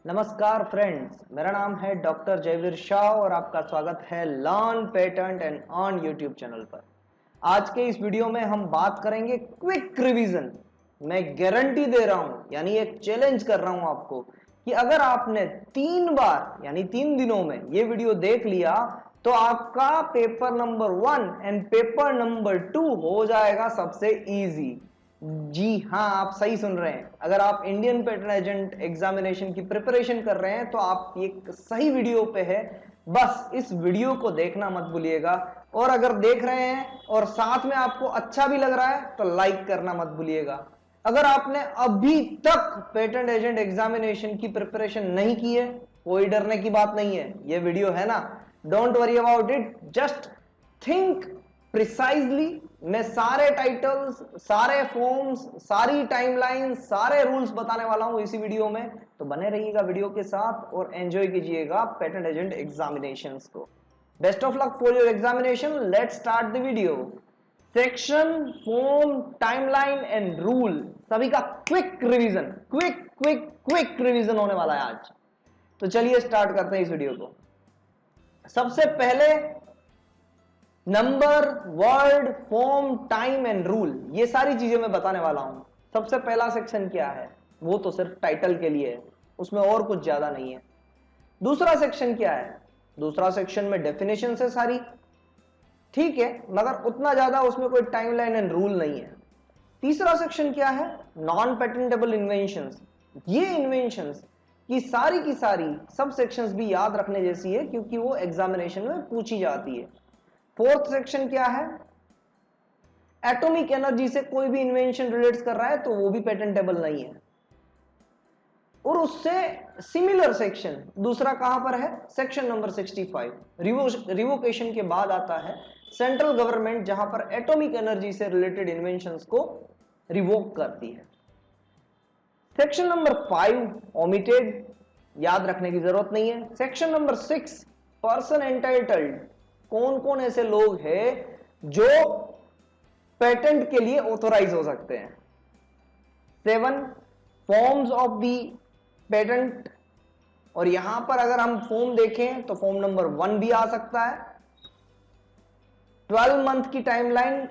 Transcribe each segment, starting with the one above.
नमस्कार फ्रेंड्स, मेरा नाम है डॉक्टर जयवीर शाह और आपका स्वागत है learn patent and earn YouTube channel पर। आज के इस वीडियो में हम बात करेंगे क्विक रिवीजन। मैं गारंटी दे रहा हूं, यानी एक चैलेंज कर रहा हूं आपको कि अगर आपने 3 बार यानी 3 दिनों में ये वीडियो देख लिया तो आपका paper number 1 and paper number 2 हो जाएगा सबसे इजी। जी हाँ, आप सही सुन रहे हैं। अगर आप इंडियन पेटेंट एजेंट एग्जामिनेशन की प्रिपरेशन कर रहे हैं तो आप एक सही वीडियो पे है। बस इस वीडियो को देखना मत भूलिएगा, और अगर देख रहे हैं और साथ में आपको अच्छा भी लग रहा है तो लाइक करना मत भूलिएगा। अगर आपने अभी तक पेटेंट एजेंट एग्जामिनेशन की प्रिपरेशन नहीं की है, कोई डरने की बात नहीं है। ये वीडियो है ना, don't worry about it, just think precisely. मैं सारे टाइटल्स, सारे फॉर्म्स, सारी टाइमलाइन, सारे रूल्स बताने वाला हूं इसी वीडियो में, तो बने रहिएगा वीडियो के साथ और एंजॉय कीजिएगा पेटेंट एजेंट एग्जामिनेशंस को। Best of luck for your examination. Let's start the video. Section, form, timeline and rule सभी का क्विक रिवीजन, क्विक रिवीजन होने वाला है आज। तो चलिए स्टार्ट करते हैं इस वीडियो को। सबसे पहले number, word, form, time and rule, ये सारी चीजें मैं बताने वाला हूं। सबसे पहला सेक्शन क्या है, वो तो सिर्फ टाइटल के लिए है, उसमें और कुछ ज्यादा नहीं है। दूसरा सेक्शन क्या है, दूसरा सेक्शन में डेफिनेशन है सारी, ठीक है, मगर उतना ज्यादा उसमें कोई टाइमलाइन एंड रूल नहीं है। तीसरा सेक्शन क्या है, नॉन पेटेंटेबल इन्वेंशंस। ये इन्वेंशंस की सारी सब सेक्शंस भी याद रखने जैसी है, क्योंकि वो एग्जामिनेशन में पूछी जाती है। फोर्थ सेक्शन क्या है, एटॉमिक एनर्जी से कोई भी इन्वेंशन रिलेट्स कर रहा है तो वो भी पेटेंटेबल नहीं है। और उससे सिमिलर सेक्शन दूसरा कहां पर है, सेक्शन नंबर 65, रिवोकेशन के बाद आता है सेंट्रल गवर्नमेंट, जहां पर एटॉमिक एनर्जी से रिलेटेड इन्वेंशंस को रिवोक करती है। सेक्शन नंबर 5 ओमिटेड, याद रखने की जरूरत नहीं है। सेक्शन नंबर 6 पर्सन एंटाइटल्ड, कौन कौन ऐसे लोग हैं जो पेटेंट के लिए ऑथोराइज हो सकते हैं। 7 फॉर्म्स ऑफ दी पेटेंट, और यहां पर अगर हम फॉर्म देखें तो फॉर्म नंबर 1 भी आ सकता है। 12 मंथ की टाइमलाइन,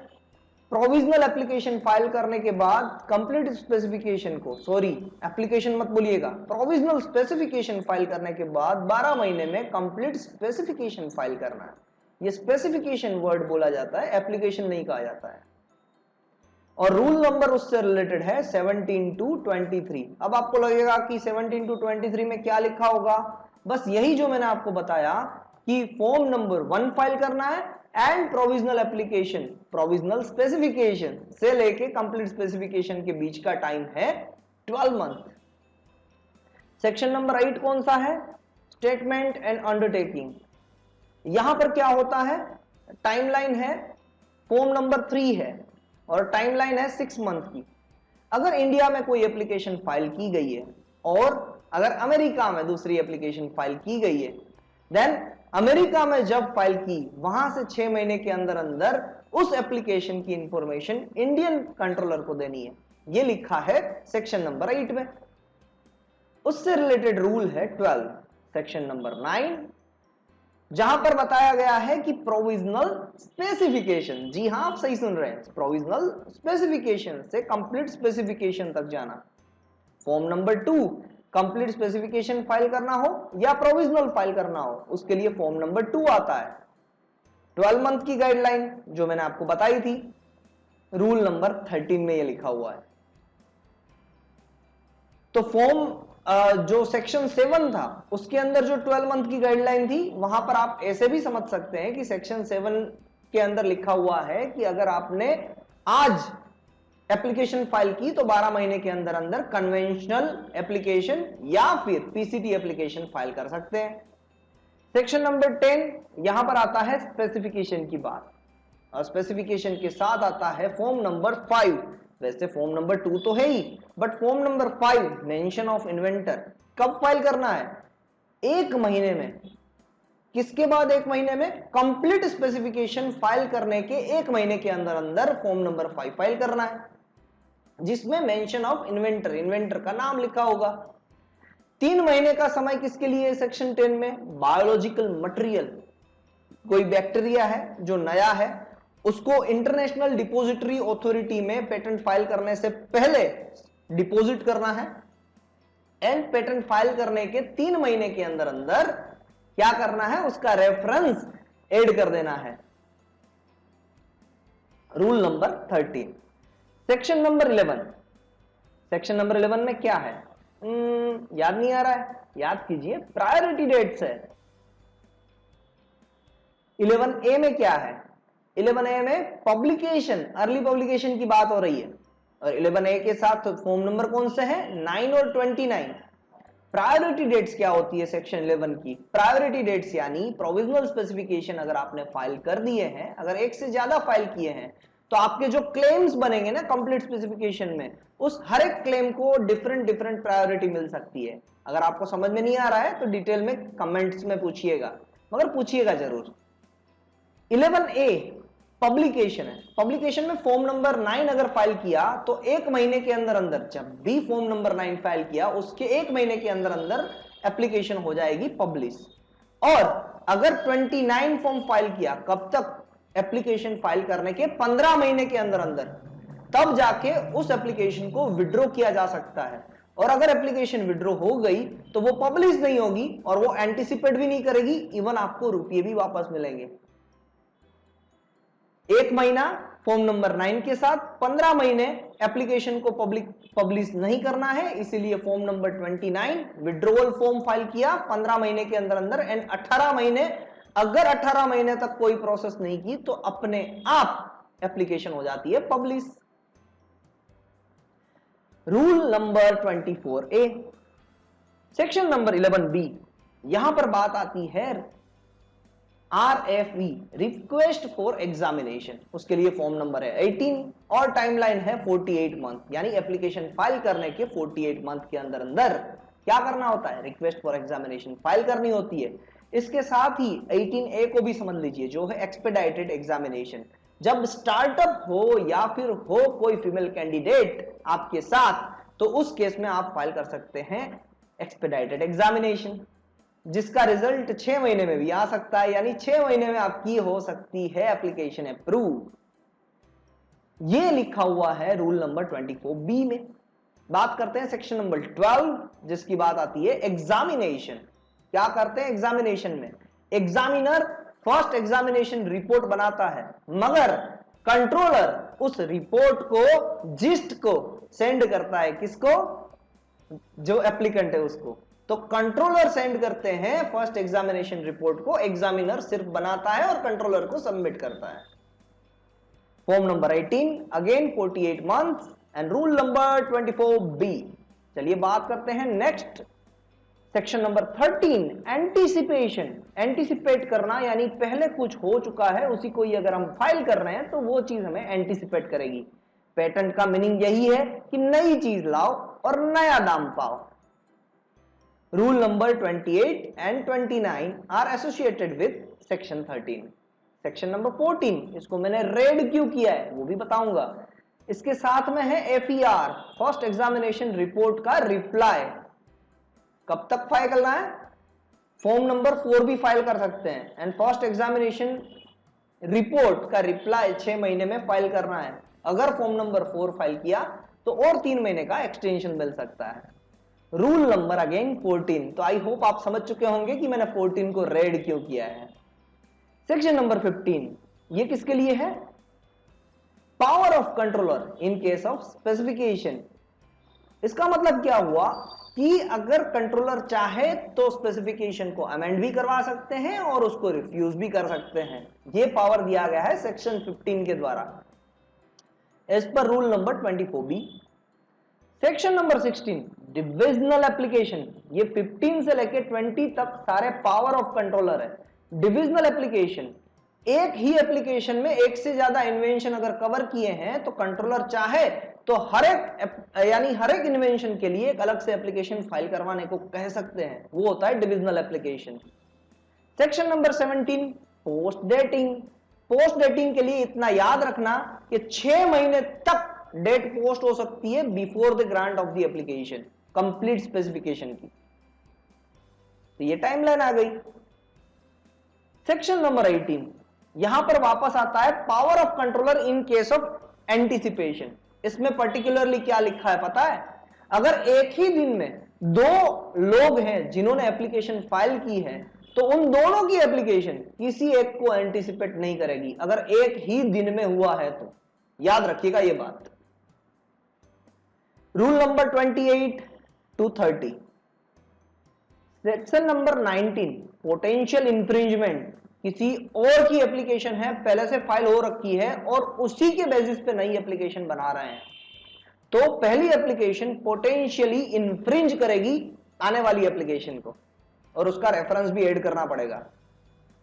प्रोविजनल एप्लीकेशन फाइल करने के बाद कंप्लीट स्पेसिफिकेशन को, सॉरी एप्लीकेशन मत बोलिएगा, प्रोविजनल स्पेसिफिकेशन फाइल करने के बाद 12 महीने में कंप्लीट स्पेसिफिकेशन फाइल करना है। ये स्पेसिफिकेशन वर्ड बोला जाता है, एप्लीकेशन नहीं कहा जाता है। और रूल नंबर उससे रिलेटेड है 17 to 23। अब आपको लगेगा कि 17 to 23 में क्या लिखा होगा, बस यही जो मैंने आपको बताया कि फॉर्म नंबर 1 फाइल करना है and provisional application, provisional specification से लेके कंप्लीट स्पेसिफिकेशन के बीच का टाइम है 12 मंथ। सेक्शन नंबर 8 कौन सा है, स्टेटमेंट एंड अंडरटेकिंग। यहां पर क्या होता है, टाइमलाइन है, फॉर्म नंबर 3 है और टाइमलाइन है 6 मंथ की। अगर इंडिया में कोई एप्लीकेशन फाइल की गई है और अगर अमेरिका में दूसरी एप्लीकेशन फाइल की गई है, देन अमेरिका में जब फाइल की वहां से 6 महीने के अंदर अंदर उस एप्लीकेशन की इंफॉर्मेशन इंडियन कंट्रोलर को देनी है। यह लिखा है सेक्शन नंबर 8 में। उससे रिलेटेड रूल है 12, सेक्शन नंबर 9, जहां पर बताया गया है कि प्रोविजनल स्पेसिफिकेशन, जी हां आप सही सुन रहे हैं, प्रोविजनल स्पेसिफिकेशन से कंप्लीट स्पेसिफिकेशन तक जाना। Form number 2, complete specification file करना हो या प्रोविजनल फाइल करना हो, उसके लिए फॉर्म नंबर 2 आता है। 12 मंथ की गाइडलाइन जो मैंने आपको बताई थी, रूल नंबर 13 में यह लिखा हुआ है। तो फॉर्म जो सेक्शन 7 था उसके अंदर जो 12 मंथ की गाइडलाइन थी, वहां पर आप ऐसे भी समझ सकते हैं कि सेक्शन 7 के अंदर लिखा हुआ है कि अगर आपने आज एप्लीकेशन फाइल की तो 12 महीने के अंदर अंदर कन्वेंशनल एप्लीकेशन या फिर पीसीटी एप्लीकेशन फाइल कर सकते हैं। सेक्शन नंबर 10, यहां पर आता है स्पेसिफिकेशन की बात, और स्पेसिफिकेशन के साथ आता है फॉर्म नंबर 5। वैसे फॉर्म नंबर 2 तो है ही, but form number 5 mention of inventor कब फाइल करना है, 1 महीने में। किसके बाद 1 महीने में, कंप्लीट स्पेसिफिकेशन फाइल करने के 1 महीने के अंदर अंदर फॉर्म नंबर 5 फाइल करना है, जिसमें मेंशन ऑफ इन्वेंटर, इन्वेंटर का नाम लिखा होगा। 3 महीने का समय किसके लिए है सेक्शन 10 में? बायोलॉजिकल मटेरियल, कोई बैक्टीरिया है जो नया है, उसको इंटरनेशनल डिपोजिटरी अथॉरिटी में पेटेंट फाइल करने से पहले डिपॉजिट करना है, एंड पेटेंट फाइल करने के 3 महीने के अंदर अंदर क्या करना है? उसका रेफरेंस ऐड कर देना है। Rule number 13। Section number 11, section number 11 में क्या है? याद नहीं आ रहा है? याद कीजिए, प्रायोरिटी डेट्स है। 11A में क्या है? 11A में पब्लिकेशन, अर्ली पब्लिकेशन की बात हो रही है, और 11A के साथ फॉर्म नंबर कौन से हैं? 9 और 29। प्रायोरिटी डेट्स क्या होती है सेक्शन 11 की? प्रायोरिटी डेट्स यानी प्रोविजनल स्पेसिफिकेशन अगर आपने फाइल कर दिए हैं, अगर एक से ज्यादा फाइल किए हैं, तो आपके जो क्लेम्स बनेंगे ना कंप्लीट स्पेसिफिकेशन में, उस हर एक क्लेम को डिफरेंट प्रायोरिटी मिल सकती है। अगर आपको समझ में नहीं आ रहा है तो डिटेल में कमेंट्स में पूछिएगा, मगर पूछिएगा जरूर। 11A पब्लिकेशन है। पब्लिकेशन में फॉर्म नंबर 9 अगर फाइल किया तो 1 महीने के अंदर अंदर, जब भी फॉर्म नंबर 9 फाइल किया उसके 1 महीने के अंदर अंदर एप्लीकेशन हो जाएगी पब्लिश। और अगर 29 फॉर्म फाइल किया, कब तक? एप्लीकेशन फाइल करने के 15 महीने के अंदर अंदर, तब जाके उस एप्लीकेशन को विड्रॉ किया जा सकता है। और अगर एप्लीकेशन विड्रॉ हो गई तो वो पब्लिश नहीं होगी और वो एंटिसिपेट भी नहीं करेगी, इवन आपको रुपये भी वापस मिलेंगे। 1 महीना फॉर्म नंबर 9 के साथ, 15 महीने एप्लीकेशन को पब्लिश नहीं करना है, इसीलिए form number 29 withdrawal form file किया 15 महीने के अंदर अंदर, एंड 18 महीने, अगर 18 महीने तक कोई प्रोसेस नहीं की तो अपने आप एप्लीकेशन हो जाती है publish. Rule number 24A। Section number 11B, यहां पर बात आती है RFE, रिक्वेस्ट फॉर एग्जामिनेशन। उसके लिए फॉर्म नंबर है 18 और टाइमलाइन है 48 मंथ, यानी एप्लीकेशन फाइल करने के 48 मंथ के अंदर अंदर क्या करना होता है? रिक्वेस्ट फॉर एग्जामिनेशन फाइल करनी होती है। इसके साथ ही 18A को भी समझ लीजिए, जो है एक्सपेडाइटेड एग्जामिनेशन। जब स्टार्टअप हो या फिर हो कोई फीमेल कैंडिडेट आपके साथ, तो उस केस में आप फाइल कर सकते हैं एक्सपेडाइटेड एग्जामिनेशन, जिसका रिजल्ट 6 महीने में भी आ सकता है, यानी 6 महीने में आपकी हो सकती है एप्लीकेशन अप्रूव। ये लिखा हुआ है रूल नंबर 24B में। बात करते हैं सेक्शन नंबर 12, जिसकी बात आती है एग्जामिनेशन। क्या करते हैं एग्जामिनेशन में? एग्जामिनर फर्स्ट एग्जामिनेशन रिपोर्ट बनाता है, मगर कंट्रोलर उस रिपोर्ट को, जिस्ट को सेंड करता है। किसको? जो एप्लीकेंट है उसको। तो कंट्रोलर सेंड करते हैं फर्स्ट एग्जामिनेशन रिपोर्ट को, एग्जामिनर सिर्फ बनाता है और कंट्रोलर को सबमिट करता है। Form number 18 again 48 months, and rule number 24B। चलिए बात करते हैं next section number 13, anticipation. Anticipate करना यानी पहले कुछ हो चुका है उसी को ही अगर हम फाइल कर रहे हैं तो वो चीज हमें एंटीसिपेट करेगी। पेटेंट का मीनिंग यही है कि नई चीज लाओ और नया दाम पाओ। Rule number 28 and 29 are associated with section 13। Section number 14, इसको मैंने रेड क्यों किया है वो भी बताऊंगा। इसके साथ में है FER, फर्स्ट एग्जामिनेशन रिपोर्ट का रिप्लाई। कब तक फाइल करना है? फॉर्म नंबर 4 भी फाइल कर सकते हैं, एंड फर्स्ट एग्जामिनेशन रिपोर्ट का रिप्लाई 6 महीने में फाइल करना है। अगर फॉर्म नंबर 4 फाइल किया तो और 3 महीने का एक्सटेंशन मिल सकता है। Rule number again 14। तो आई होप आप समझ चुके होंगे कि मैंने 14 को रेड क्यों किया है। सेक्शन नंबर 15, ये किसके लिए है? Power of controller in case of specification. इसका मतलब क्या हुआ कि अगर कंट्रोलर चाहे तो स्पेसिफिकेशन को अमेंड भी करवा सकते हैं और उसको रिफ्यूज भी कर सकते हैं। ये पावर दिया गया है सेक्शन 15 के द्वारा एज पर rule number 24B। Section number 16, divisional application. ये 15 से लेके 20 तक सारे पावर ऑफ कंट्रोलर है। डिविजनल एप्लीकेशन, एक ही एप्लीकेशन में एक से ज्यादा इन्वेंशन अगर कवर किए हैं तो कंट्रोलर चाहे तो हर एक इन्वेंशन के लिए एक अलग से एप्लीकेशन फाइल करवाने को कह सकते हैं। वो होता है divisional application. Section number 17, post dating. Post dating के लिए इतना याद रखना कि 6 महीने तक डेट पोस्ट हो सकती है before the grant of the application, complete specification की। तो ये टाइमलाइन आ गई। सेक्शन नंबर 18, यहां पर वापस आता है power of controller in case of anticipation. इसमें पर्टिकुलरली क्या लिखा है पता है? अगर एक ही दिन में दो लोग हैं जिन्होंने एप्लीकेशन फाइल की है, तो उन दोनों की एप्लीकेशन किसी एक को एंटीसिपेट नहीं करेगी, अगर एक ही दिन में हुआ है तो। याद रखिएगा ये बात। Rule number 28 to 30, section number 19, potential infringement. किसी और की एप्लीकेशन है, पहले से फाइल हो रखी है और उसी के बेसिस पे नई एप्लीकेशन बना रहे हैं, तो पहली एप्लीकेशन पोटेंशियली इंफ्रिंज करेगी आने वाली एप्लीकेशन को, और उसका रेफरेंस भी ऐड करना पड़ेगा।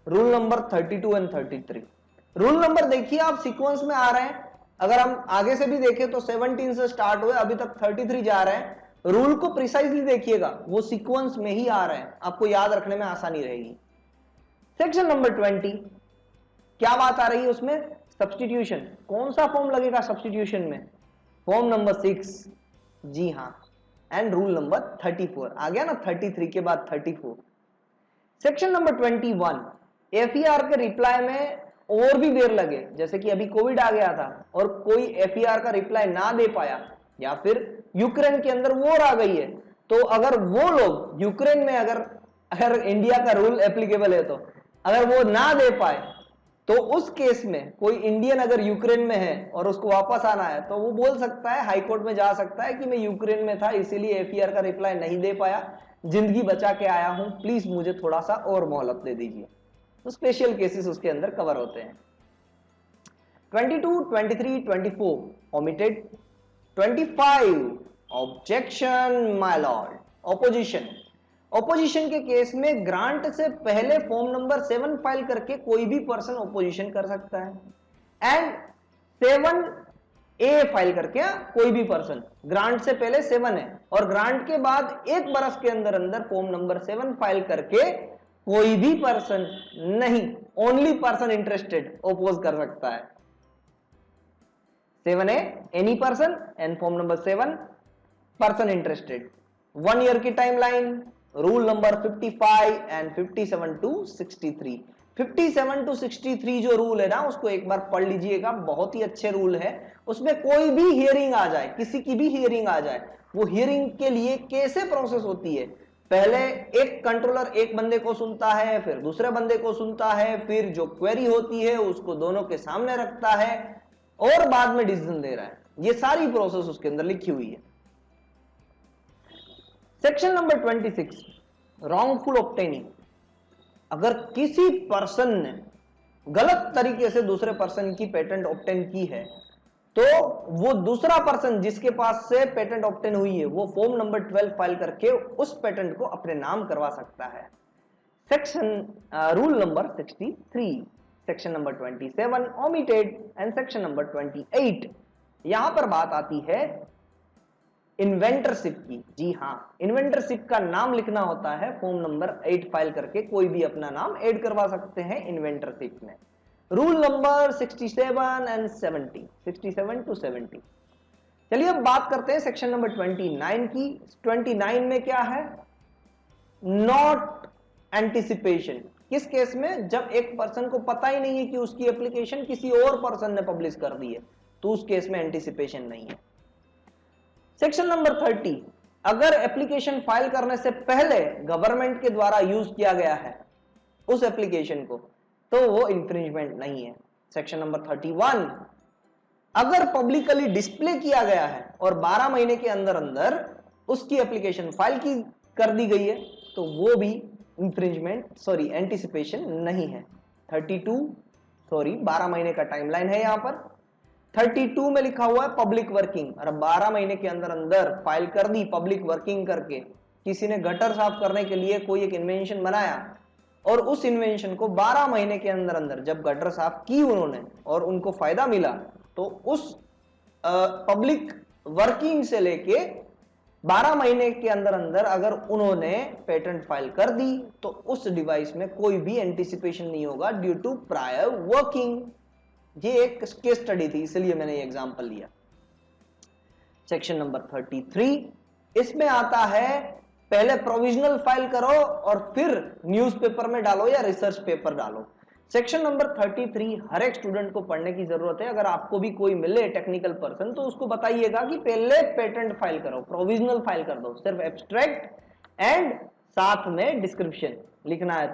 Rule number 32 and 33। Rule number देखिए आप सीक्वेंस में आ रहे हैं, अगर हम आगे से भी देखें तो 17 से स्टार्ट हुए, अभी तक 33 जा रहे हैं। रूल को प्रिसाइजली देखिएगा, वो सीक्वेंस में ही आ रहे हैं, आपको याद रखने में आसानी रहेगी। सेक्शन नंबर 20, क्या बात आ रही है उसमें? सब्स्टिट्यूशन। कौन सा फॉर्म लगेगा सब्स्टिट्यूशन में? फॉर्म नंबर 6, जी हां। एंड रूल नंबर 34 आ गया ना, 33 के बाद 34। सेक्शन नंबर 21, एफईआर के रिप्लाई में और भी देर लगे, जैसे कि अभी कोविड आ गया था और कोई एफईआर का रिप्लाई ना दे पाया, या फिर यूक्रेन के अंदर वॉर आ गई है, तो अगर वो लोग यूक्रेन में अगर इंडिया का रूल एप्लीकेबल है, तो अगर वो ना दे पाए, तो उस केस में कोई इंडियन अगर यूक्रेन में है और उसको वापस आना है, तो वो बोल सकता है, हाई कोर्ट में जा सकता है कि मैं यूक्रेन में था इसीलिए एफईआर का रिप्लाई नहीं दे पाया, जिंदगी बचा के आया हूं, प्लीज मुझे थोड़ा सा और मोहलत दे दीजिए। तो स्पेशल केसेस उसके अंदर कवर होते हैं। 22, 23, 24 omitted. 25 objection my Lord, opposition. Opposition के केस में ग्रांट से पहले फॉर्म नंबर 7 फाइल करके कोई भी पर्सन ऑपोजिशन कर सकता है, एंड 7A फाइल करके कोई भी पर्सन, ग्रांट से पहले 7 है और ग्रांट के बाद 1 बरस के अंदर अंदर फॉर्म नंबर 7 फाइल करके कोई भी पर्सन नहीं, ओनली पर्सन इंटरेस्टेड ओपोज कर सकता है। 7A any person and form number 7 person interested. 1 year की timeline. Rule number 55 and 57 to 63। 57 to 63 जो रूल है ना, उसको एक बार पढ़ लीजिएगा, बहुत ही अच्छे रूल है। उसमें कोई भी हियरिंग आ जाए, किसी की भी हियरिंग आ जाए, वो हियरिंग के लिए कैसे प्रोसेस होती है, पहले एक कंट्रोलर एक बंदे को सुनता है, फिर दूसरे बंदे को सुनता है, फिर जो क्वेरी होती है उसको दोनों के सामने रखता है और बाद में डिसीजन दे रहा है। ये सारी प्रोसेस उसके अंदर लिखी हुई है। Section number 26, wrongful obtaining. अगर किसी पर्सन ने गलत तरीके से दूसरे पर्सन की पेटेंट ऑब्टेन की है, तो वो दूसरा पर्सन जिसके पास से पेटेंट ऑब्टेन हुई है, वो फॉर्म नंबर 12 फाइल करके उस पेटेंट को अपने नाम करवा सकता है। Section rule number 63। Section number 27 omitted and section number 28, यहां पर बात आती है इन्वेंटरशिप की। जी हां, इन्वेंटरशिप का नाम लिखना होता है, फॉर्म नंबर 8 फाइल करके कोई भी अपना नाम ऐड करवा सकते हैं इन्वेंटरशिप में। Rule number 67 and 70, 67 to 70। चलिए अब बात करते हैं सेक्शन नंबर 29 की। 29 में क्या है? Not anticipation. किस केस में? जब एक पर्सन को पता ही नहीं है कि उसकी एप्लीकेशन किसी और पर्सन ने पब्लिश कर दी है, तो उस केस में एंटिसिपेशन नहीं है। सेक्शन नंबर 30, अगर एप्लीकेशन फाइल करने से पहले गवर्नमेंट के द्वारा यूज किया गया है उस एप्लीकेशन को, तो वो इंफ्रिंजमेंट नहीं है। सेक्शन नंबर 31, अगर पब्लिकली डिस्प्ले किया गया है और 12 महीने के अंदर अंदर उसकी एप्लीकेशन फाइल की कर दी गई है, तो वो भी एंटिसिपेशन नहीं है। 12 महीने का टाइमलाइन है यहां पर। 32 में लिखा हुआ है पब्लिक वर्किंग, और 12 महीने के अंदर अंदर फाइल कर दी पब्लिक वर्किंग करके। किसी ने गटर साफ करने के लिए कोई एक इन्वेंशन बनाया और उस इन्वेंशन को 12 महीने के अंदर अंदर जब गटर साफ की उन्होंने और उनको फायदा मिला, तो उस पब्लिक वर्किंग से लेके 12 महीने के अंदर अंदर अगर उन्होंने पेटेंट फाइल कर दी, तो उस डिवाइस में कोई भी एंटिसिपेशन नहीं होगा ड्यू टू प्रायर वर्किंग। ये एक केस स्टडी थी, इसलिए मैंने ये एग्जांपल लिया। सेक्शन नंबर 33, इसमें आता है पहले प्रोविजनल फाइल करो और फिर न्यूज़पेपर में डालो या रिसर्च पेपर डालो। सेक्शन नंबर 33 हर एक स्टूडेंट को पढ़ने की जरूरत है। अगर आपको भी कोई मिले टेक्निकल पर्सन तो उसको बताइएगा कि पहले पेटेंट फाइल करो, प्रोविजनल फाइल कर दो, सिर्फ एब्स्ट्रैक्ट एंड साथ में डिस्क्रिप्शन लिखना है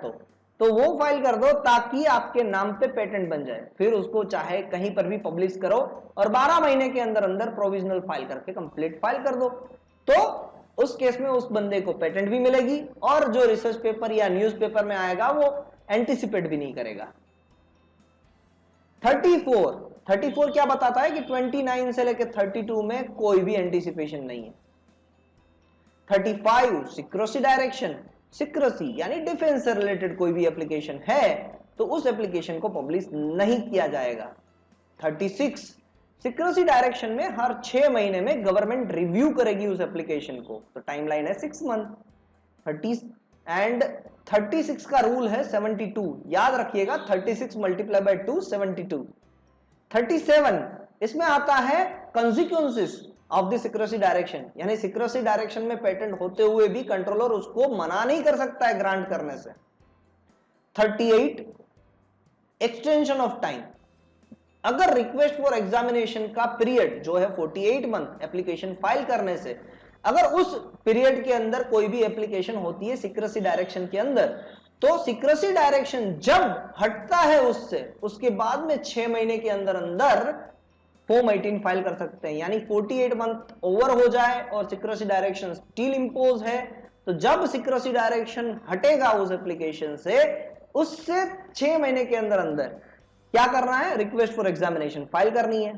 तो वो फाइल कर दो ताकि आपके नाम पे पेटेंट बन जाए। फिर उसको चाहे कहीं पर भी पब्लिश करो और 12 महीने के अंदर अंदर प्रोविजनल फाइल करके कंप्लीट फाइल कर दो, तो उस केस में उस बंदे को पेटेंट भी मिलेगी और जो रिसर्च पेपर या न्यूज़पेपर में आएगा वो एंटिसिपेट भी नहीं करेगा। 34 क्या बताता है कि 29 से लेकर 32 में कोई भी एंटिसिपेशन नहीं है। 35 सिक्रेसी डायरेक्शन, सिक्रेसी यानी डिफेंस से रिलेटेड कोई भी एप्लीकेशन है तो उस एप्लीकेशन को पब्लिश नहीं किया जाएगा। 36 सिक्रेसी डायरेक्शन में हर 6 महीने में गवर्नमेंट रिव्यू करेगी उस एप्लीकेशन को, तो टाइमलाइन है 6 मंथ। 30 एंड 36 का रूल है 72, याद रखिएगा 36 मल्टीप्लाई बाय 2 72। 37 इसमें आता है consequences of the secrecy direction, यानी सिक्रेसी डायरेक्शन में पेटेंट होते हुए भी कंट्रोलर उसको मना नहीं कर सकता है ग्रांट करने से। 38 एक्सटेंशन ऑफ टाइम, अगर रिक्वेस्ट फॉर एग्जामिनेशन का पीरियड जो है 48 मंथ एप्लीकेशन फाइल करने से, अगर उस पीरियड के अंदर कोई भी एप्लीकेशन होती है सिक्रेसी डायरेक्शन के अंदर, तो सिक्रेसी डायरेक्शन जब हटता है उससे उसके बाद में 6 महीने के अंदर अंदर फॉर्म 18 फाइल कर सकते हैं। यानी 48 मंथ ओवर हो जाए और सिक्रेसी डायरेक्शन स्टिल इंपोज है, तो जब सिक्रेसी डायरेक्शन हटेगा उस एप्लीकेशन से उससे 6 महीने के अंदर अंदर क्या करना है, रिक्वेस्ट फॉर एग्जामिनेशन फाइल करनी है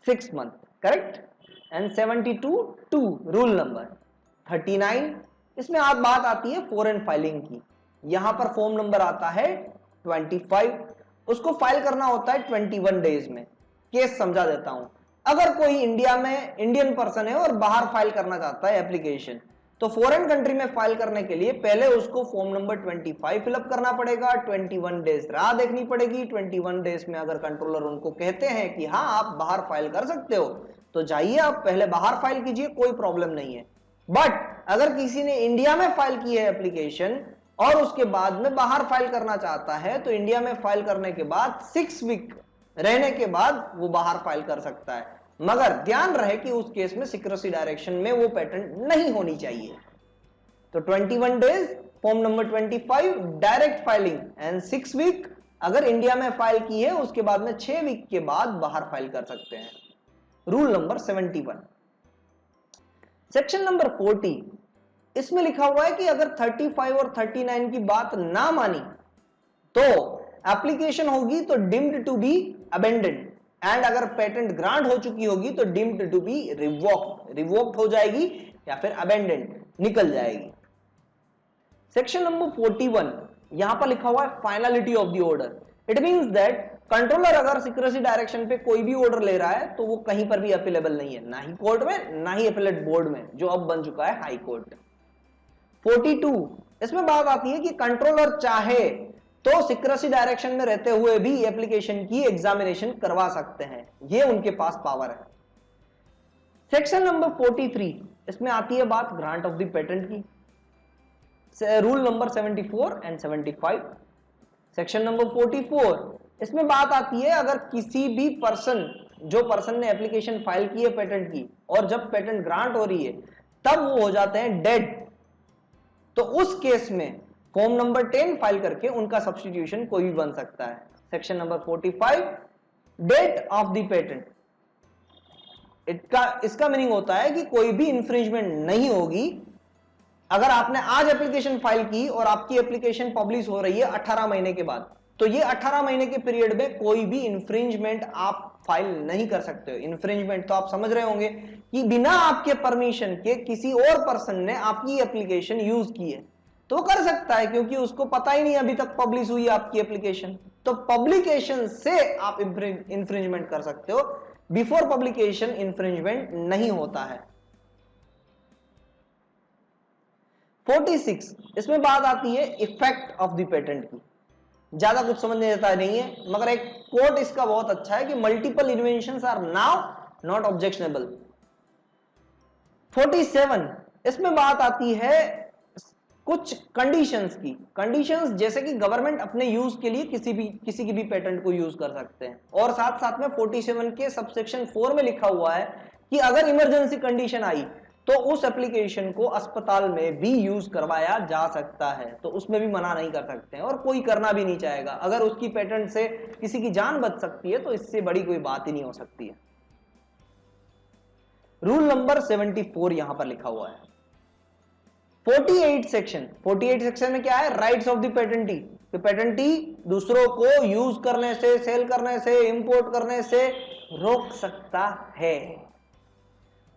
6 month, correct. And 72 rule number 39, इसमें आज बात आती है फॉरेन फाइलिंग की। यहां पर फॉर्म नंबर आता है 25, उसको फाइल करना होता है 21 डेज में। केस समझा देता हूं, अगर कोई इंडिया में इंडियन पर्सन है और बाहर फाइल करना चाहता है एप्लीकेशन, तो फॉरेन कंट्री में फाइल करने के लिए पहले उसको फॉर्म नंबर 25 फिलअप करना पड़ेगा, 21 डेज राह देखनी पड़ेगी। 21 डेज में अगर कंट्रोलर उनको कहते हैं कि हाँ आप बाहर फाइल कर सकते हो, तो जाइए आप पहले बाहर फाइल कीजिए, कोई प्रॉब्लम नहीं है। बट अगर किसी ने इंडिया में फाइल की है एप्लीकेशन और उसके बाद में बाहर फाइल करना चाहता है, तो इंडिया में फाइल करने के बाद 6 वीक रहने के बाद वो बाहर फाइल कर सकता है, मगर ध्यान रहे कि उस केस में सिक्रेसी डायरेक्शन में वो पेटेंट नहीं होनी चाहिए। तो 21 days form number 25 direct filing and 6 week अगर इंडिया में फाइल की है उसके बाद में 6 वीक के बाद बाहर फाइल कर सकते हैं। Rule number 71। सेक्शन नंबर 40, इसमें लिखा हुआ है कि अगर 35 और 39 की बात ना मानी तो एप्लीकेशन होगी तो deemed to be abandoned, and अगर पेटेंट ग्रांट हो चुकी होगी तो डीम्ड टू बी रिवोक्ड हो जाएगी या फिर अबेंडेंड निकल जाएगी। सेक्शन नंबर 41, यहां पर लिखा हुआ है finality of the order. It means that controller अगर सिक्रेसी डायरेक्शन पे कोई भी ऑर्डर ले रहा है तो वो कहीं पर भी अपीलेबल नहीं है, ना ही कोर्ट में ना ही अपीलेट बोर्ड में, जो अब बन चुका है हाई कोर्ट। 42, इसमें बात आती है कि कंट्रोलर चाहे तो सिक्रेसी डायरेक्शन में रहते हुए भी एप्लीकेशन की एग्जामिनेशन करवा सकते हैं, ये उनके पास पावर है। सेक्शन नंबर 43, इसमें आती है बात ग्रांट ऑफ द पेटेंट की। Rule number 74 and 75। Section number 44, इसमें बात आती है अगर किसी भी जो पर्सन ने एप्लीकेशन फाइल की है पेटेंट की और जब पेटेंट ग्रांट हो रही है तब वो हो जाते हैं डेड, तो उस केस में फॉर्म नंबर 10 फाइल करके उनका सब्स्टिट्यूशन कोई भी बन सकता है। Section number 45, date of the patent, इसका मीनिंग होता है कि कोई भी इंफ्रिंजमेंट नहीं होगी। अगर आपने आज एप्लीकेशन फाइल की और आपकी एप्लीकेशन पब्लिश हो रही है 18 महीने के बाद, तो ये 18 महीने के पीरियड में कोई भी इंफ्रिंजमेंट आप फाइल नहीं कर सकते हो। इंफ्रिंजमेंट तो आप समझ रहे होंगे कि बिना आपके परमिशन के किसी और पर्सन ने आपकी एप्लीकेशन यूज की है, तो वो कर सकता है क्योंकि उसको पता ही नहीं अभी तक पब्लिश हुई है आपकी एप्लीकेशन। तो पब्लिकेशन से आप इंफ्रिंजमेंट कर सकते हो, बिफोर पब्लिकेशन इंफ्रिंजमेंट नहीं होता है। 46, इसमें बात आती है इफेक्ट ऑफ द पेटेंट की। ज्यादा कुछ समझ नहीं आता नहीं है, मगर एक कोट इसका बहुत अच्छा है कि multiple inventions are now not objectionable. 47, इसमें बात आती है कुछ कंडीशंस की। कंडीशंस जैसे कि गवर्नमेंट अपने यूज के लिए किसी की भी पेटेंट को यूज कर सकते हैं, और साथ साथ में 47 के सबसेक्शन 4 में लिखा हुआ है कि अगर इमरजेंसी कंडीशन आई तो उस एप्लीकेशन को अस्पताल में भी यूज करवाया जा सकता है, तो उसमें भी मना नहीं कर सकते हैं और कोई करना भी नहीं चाहेगा। अगर उसकी पेटेंट से किसी की जान बच सकती है तो इससे बड़ी कोई बात ही नहीं हो सकती है। रूल नंबर 74 यहां पर लिखा हुआ है। 48 सेक्शन में क्या है? Rights of the patentee. तो पेटेंटी दूसरों को यूज करने से, सेल करने से, इंपोर्ट करने से रोक सकता है।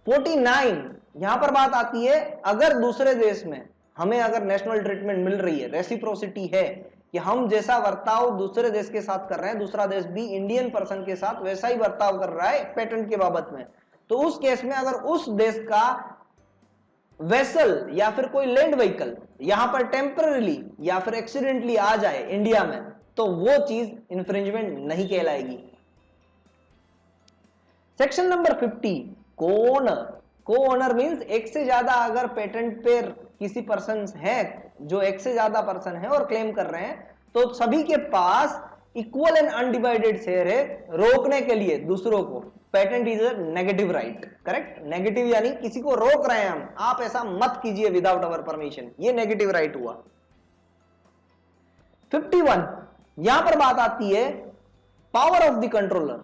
49 यहां पर बात आती है, अगर दूसरे देश में हमें अगर नेशनल ट्रीटमेंट मिल रही है, रेसिप्रोसिटी है कि हम जैसा बर्ताव दूसरे देश के साथ कर रहे हैं, दूसरा देश भी इंडियन पर्सन के साथ वैसा ही बर्ताव कर रहा है पेटेंट के बाबत में, तो उस केस में अगर उस देश का वेसल या फिर कोई लैंड व्हीकल यहां पर टेम्पररी या फिर एक्सीडेंटली आ जाए इंडिया में, तो वो चीज इंफ्रिंजमेंट नहीं कहलाएगी। सेक्शन नंबर 50 को ओनर मींस एक से ज्यादा अगर पेटेंट पे किसी पर्सन है, जो एक से ज्यादा पर्सन है और क्लेम कर रहे हैं, तो सभी के पास इक्वल एंड अनडिवाइडेड शेयर है रोकने के लिए दूसरों को। Patent is a negative right, correct. Negative यानी किसी को रोक रहे हैं हम, आप ऐसा मत कीजिए विदाउट अवर परमिशन, ये नेगेटिव राइट हुआ। 51 यहां पर बात आती है पावर ऑफ द कंट्रोलर।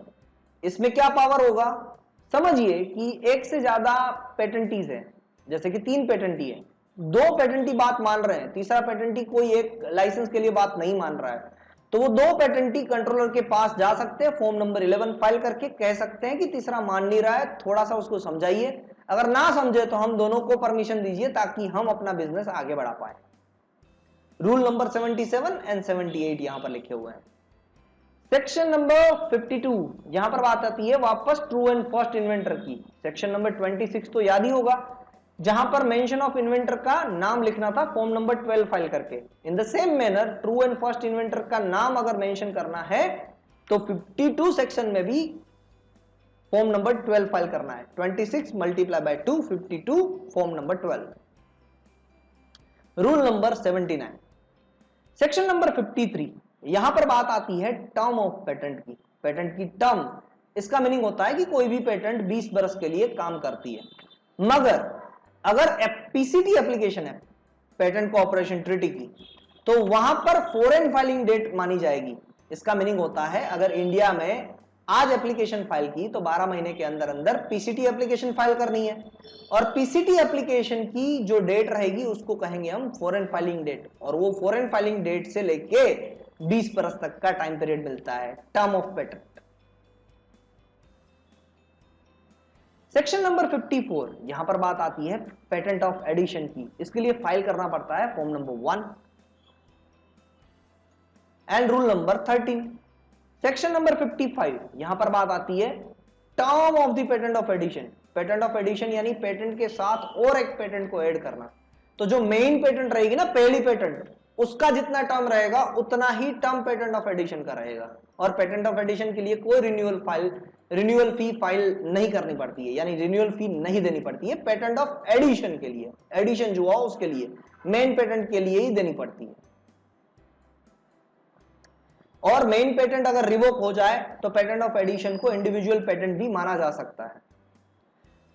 इसमें क्या पावर होगा? समझिए कि एक से ज्यादा पेटेंटीज है, जैसे कि 3 पेटेंटी है, 2 पेटेंटी बात मान रहे हैं, तीसरा पेटेंटी कोई एक लाइसेंस के लिए बात नहीं मान रहा है, तो वो 2 पेटेंटी कंट्रोलर के पास जा सकते हैं, फॉर्म नंबर 11 फाइल करके कह सकते हैं कि तीसरा मान नहीं रहा है, थोड़ा सा उसको समझाइए। अगर ना समझे तो हम दोनों को परमिशन दीजिए ताकि हम अपना बिजनेस आगे बढ़ा पाए। रूल नंबर 77 एंड 78 यहां पर लिखे हुए हैं। सेक्शन नंबर 52 यहां पर बात आती है वापस ट्रू एंड फर्स्ट इन्वेंटर की। सेक्शन नंबर 26 तो याद ही होगा, जहां पर मेंशन ऑफ इन्वेंटर का नाम लिखना था फॉर्म नंबर 12 फाइल करके। In the same manner true and first inventor का नाम अगर मेंशन करना है तो 52 सेक्शन में भी फॉर्म नंबर 12 फाइल करना है। 26 multiply by 2 52 form number 12। Rule number 79 section number 53 यहां पर बात आती है टर्म ऑफ पेटेंट की। पेटेंट की टर्म, इसका मीनिंग होता है कि कोई भी पेटेंट 20 बरस के लिए काम करती है, मगर अगर पीसीटी एप्लीकेशन है पेटेंट कोऑपरेशन ट्रीटी की, तो वहां पर फॉरेन फाइलिंग डेट मानी जाएगी। इसका मीनिंग होता है अगर इंडिया में आज एप्लीकेशन फाइल की तो 12 महीने के अंदर अंदर पीसीटी एप्लीकेशन फाइल करनी है, और पीसीटी एप्लीकेशन की जो डेट रहेगी उसको कहेंगे हम फॉरेन फाइलिंग डेट, और वो फॉरेन फाइलिंग डेट से लेके 20 बरस तक का टाइम पीरियड मिलता है term of patent. Section number 54 यहां पर बात आती है पेटेंट ऑफ एडिशन की। इसके लिए फाइल करना पड़ता है form number 1 and rule number 13। Section number 55 यहां पर बात आती है term of the patent of addition. Patent of addition यानी पेटेंट के साथ और एक पेटेंट को ऐड करना। तो जो मेन पेटेंट रहेगी ना, पहली पेटेंट, उसका जितना टर्म रहेगा उतना ही टर्म पेटेंट ऑफ एडिशन का रहेगा, और पेटेंट ऑफ एडिशन के लिए कोई रिन्यूअल फी फाइल नहीं करनी पड़ती है, यानी रिन्यूअल फी नहीं देनी पड़ती है पेटेंट ऑफ एडिशन के लिए। एडिशन जो हुआ उसके लिए, मेन पेटेंट के लिए ही देनी पड़ती है। और मेन पेटेंट अगर रिवोक हो जाए तो पेटेंट ऑफ एडिशन को इंडिविजुअल पेटेंट भी माना जा सकता है।